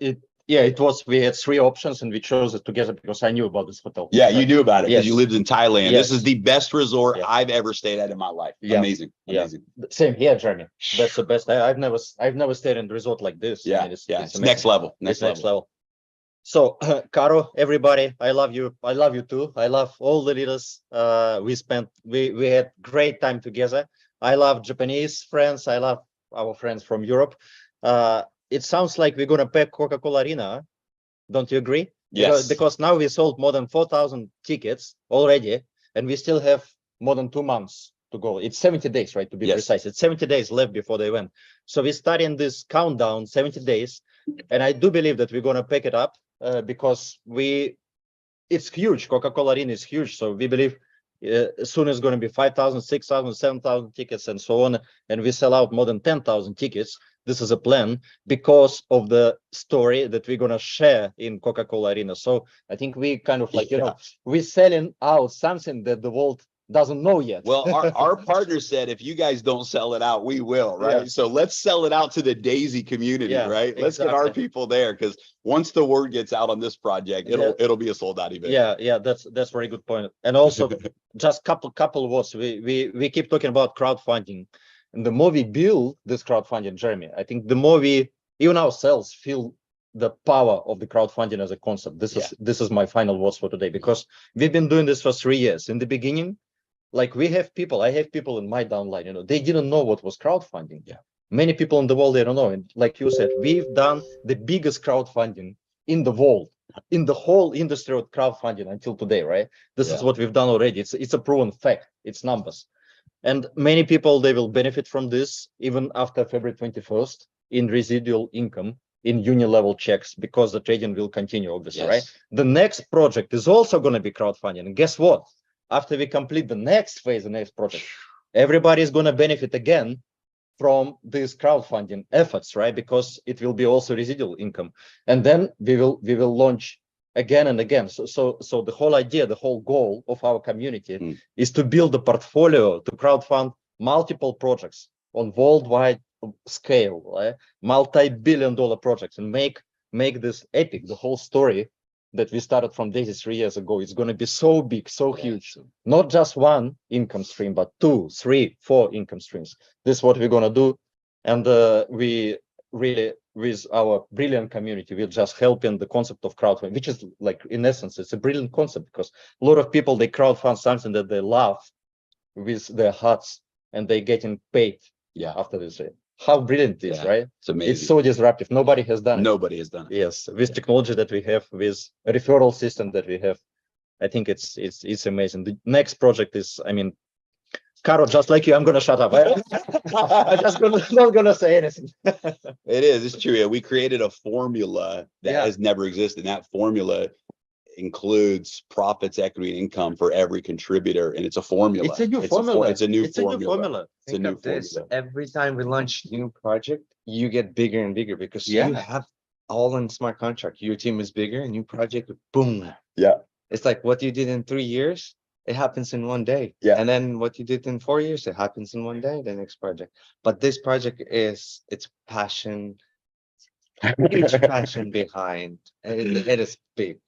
[SPEAKER 2] We had 3 options, and we chose it together because I knew about this hotel.
[SPEAKER 3] Yeah, you knew about it because
[SPEAKER 2] Yes.
[SPEAKER 3] you lived in Thailand.
[SPEAKER 2] Yes.
[SPEAKER 3] This is the best resort
[SPEAKER 2] Yeah.
[SPEAKER 3] I've ever stayed at in my life.
[SPEAKER 2] Yeah.
[SPEAKER 3] Amazing.
[SPEAKER 2] Same here, Jeremy. That's the best. I've never stayed in a resort like this.
[SPEAKER 3] Yeah,
[SPEAKER 2] I mean,
[SPEAKER 3] it's
[SPEAKER 2] amazing.
[SPEAKER 3] next level.
[SPEAKER 2] Next level. So, Caro, everybody, I love you. I love you too. I love all the leaders. We had great time together. I love Japanese friends. I love our friends from Europe. It sounds like we're gonna pack Coca-Cola Arena. Don't you agree?
[SPEAKER 3] Yes.
[SPEAKER 2] Because now we sold more than 4,000 tickets already, and we still have more than 2 months to go. It's 70 days, right? To be precise, it's 70 days left before the event. So we're starting this countdown, 70 days, and I do believe that we're gonna pick it up because it's huge. Coca-Cola Arena is huge, so we believe soon it's going to be 5,000, 6,000, 7,000 tickets and so on, and we sell out more than 10,000 tickets. This is a plan because of the story that we're going to share in Coca-Cola Arena. So I think we kind of like, we're selling out something that the world doesn't know yet.
[SPEAKER 3] Well, our partner said, if you guys don't sell it out, we will, right?
[SPEAKER 2] Yeah.
[SPEAKER 3] So let's sell it out to the Daisy community,
[SPEAKER 2] Yeah,
[SPEAKER 3] right? Let's get our
[SPEAKER 2] exactly.
[SPEAKER 3] people there, because once the word gets out on this project, it'll be a sold out event.
[SPEAKER 2] Yeah, that's very good point. And also, just couple words. We keep talking about crowdfunding, and the more we build this crowdfunding, Jeremy, I think the more we, even ourselves, feel the power of the crowdfunding as a concept. This is my final words for today, because we've been doing this for 3 years. In the beginning, like I have people in my downline, you know, they didn't know what was crowdfunding.
[SPEAKER 3] Yeah.
[SPEAKER 2] Many people in the world, they don't know. And like you said, we've done the biggest crowdfunding in the world, in the whole industry of crowdfunding until today, right? This is what we've done already. It's a proven fact. It's numbers. And many people, they will benefit from this even after February 21st in residual income, in union level checks, because the trading will continue, obviously, right? The next project is also going to be crowdfunding. And guess what? After we complete the next phase, the next project, everybody is going to benefit again from these crowdfunding efforts, right? Because it will be also residual income. And then we will launch again and again. So the whole idea, the whole goal of our community is to build a portfolio to crowdfund multiple projects on worldwide scale, right? Multi-billion-dollar projects, and make this epic. The whole story that we started from Daisy 3 years ago, it's going to be so big, so huge. Not just one income stream, but 2, 3, 4 income streams. This is what we're going to do. And we really, with our brilliant community, we're just helping the concept of crowdfunding, which is like, in essence, it's a brilliant concept, because a lot of people, they crowdfund something that they love with their hearts, and they getting paid after this. How brilliant it is, right?
[SPEAKER 3] It's amazing.
[SPEAKER 2] It's so disruptive. Nobody has done it.
[SPEAKER 3] Nobody has done it.
[SPEAKER 2] Yes, with technology that we have, with a referral system that we have, I think it's amazing. The next project is, I mean, Caro, just like you, I'm gonna shut up. I'm just not gonna say anything.
[SPEAKER 3] It is. It's true. Yeah, we created a formula that has never existed. That formula includes profits, equity, and income for every contributor, and it's a formula.
[SPEAKER 2] It's a new formula.
[SPEAKER 3] It's a new formula. It's a new formula.
[SPEAKER 5] Every time we launch new project, you get bigger and bigger, because you have all in smart contract. Your team is bigger, and new project, boom.
[SPEAKER 3] Yeah.
[SPEAKER 5] It's like what you did in 3 years, it happens in 1 day.
[SPEAKER 3] Yeah.
[SPEAKER 5] And then what you did in 4 years, it happens in 1 day, the next project. But this project it's passion, huge passion behind. It is big.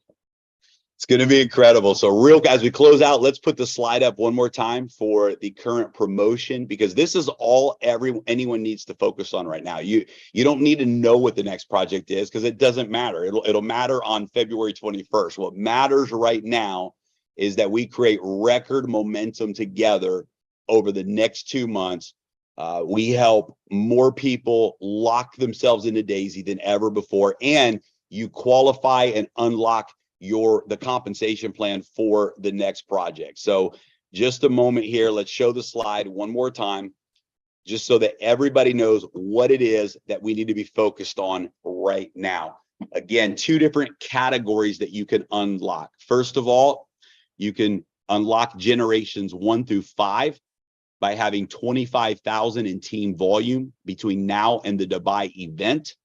[SPEAKER 3] It's going to be incredible. So real guys, we close out. Let's put the slide up one more time for the current promotion, because this is all anyone needs to focus on right now. You don't need to know what the next project is, because it doesn't matter. It'll matter on February 21st. What matters right now is that we create record momentum together over the next 2 months. We help more people lock themselves into Daisy than ever before, and you qualify and unlock the compensation plan for the next project. So just a moment here, let's show the slide one more time, just so that everybody knows what it is that we need to be focused on right now. Again, 2 different categories that you can unlock. First of all, you can unlock generations 1 through 5 by having 25,000 in team volume between now and the Dubai event.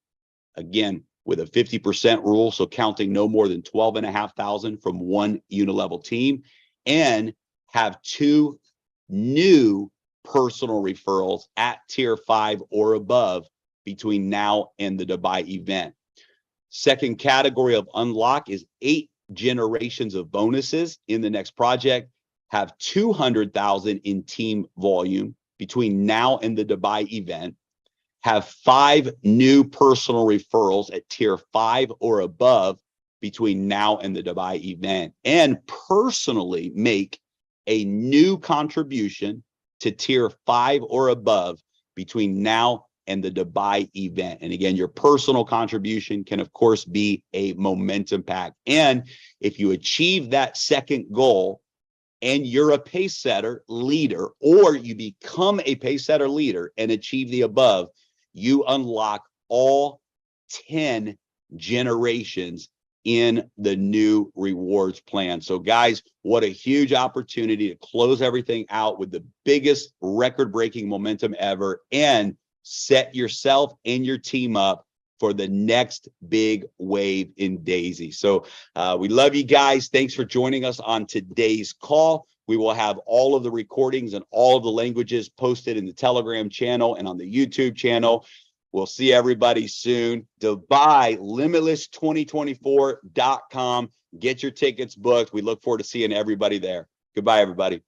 [SPEAKER 3] Again, with a 50% rule, so counting no more than 12,500 from one unilevel team, and have 2 new personal referrals at tier 5 or above between now and the Dubai event. Second category of unlock is 8 generations of bonuses in the next project, have 200,000 in team volume between now and the Dubai event, have 5 new personal referrals at tier 5 or above between now and the Dubai event, and personally make a new contribution to tier 5 or above between now and the Dubai event. And again, your personal contribution can, of course, be a momentum pack. And if you achieve that second goal and you're a pace setter leader, or you become a pace setter leader and achieve the above, you unlock all 10 generations in the new rewards plan. So guys, what a huge opportunity to close everything out with the biggest record-breaking momentum ever, and set yourself and your team up for the next big wave in Daisy. So we love you guys. Thanks for joining us on today's call. We will have all of the recordings and all of the languages posted in the Telegram channel and on the YouTube channel. We'll see everybody soon. Dubai Limitless2024.com. Get your tickets booked. We look forward to seeing everybody there. Goodbye, everybody.